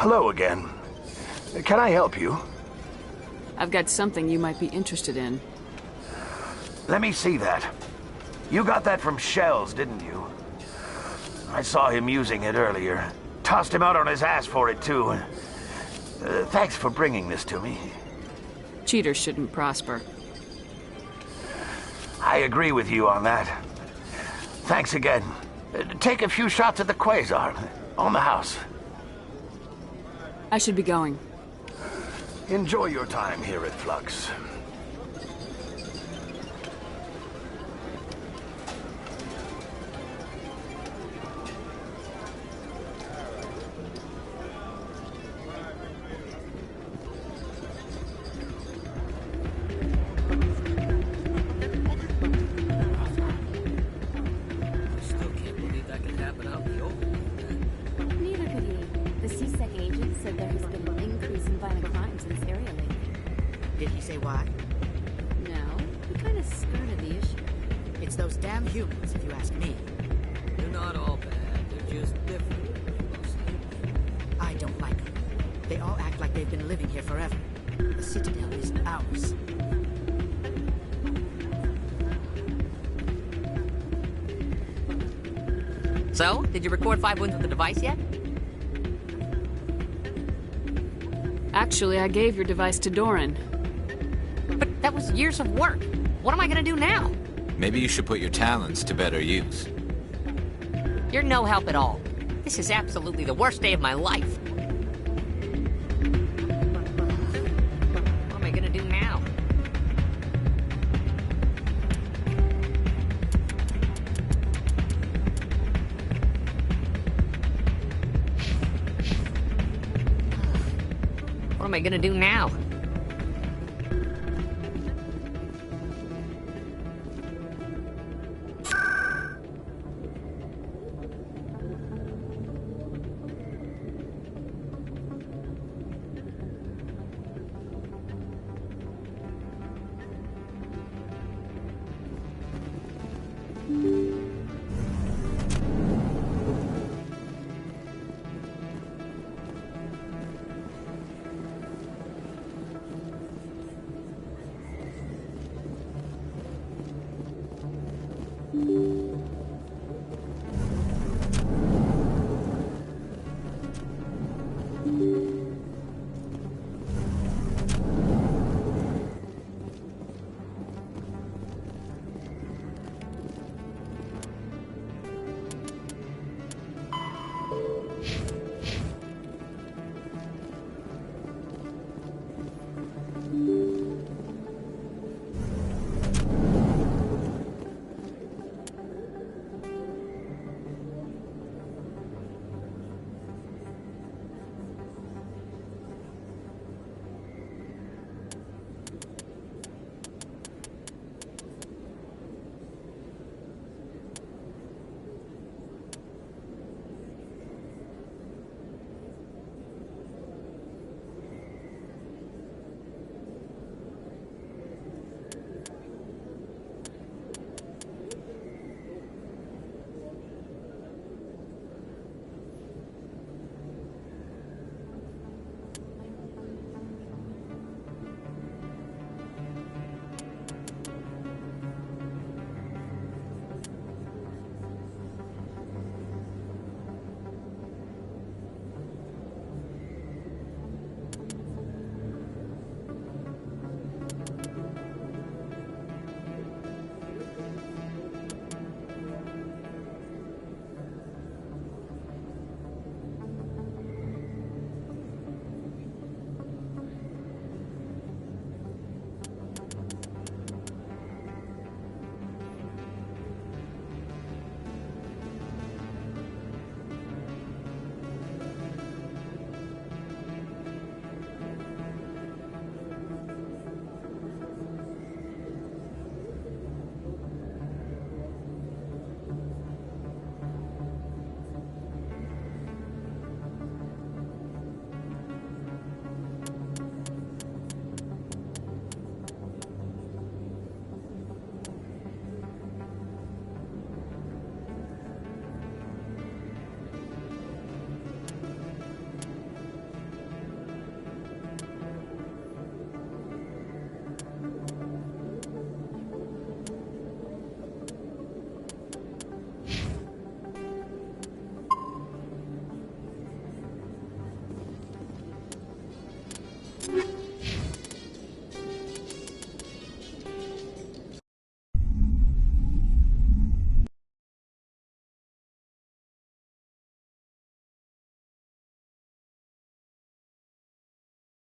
Hello again. Can I help you? I've got something you might be interested in. Let me see that. You got that from Shells, didn't you? I saw him using it earlier. Tossed him out on his ass for it, too. Thanks for bringing this to me. Cheaters shouldn't prosper. I agree with you on that. Thanks again. Take a few shots at the Quasar. On the house. I should be going. Enjoy your time here at Flux. So, did you record 5 wounds with the device yet? Actually, I gave your device to Doran. But that was years of work. What am I gonna do now? Maybe you should put your talents to better use. You're no help at all. This is absolutely the worst day of my life. What am I gonna do now? What am I gonna do now?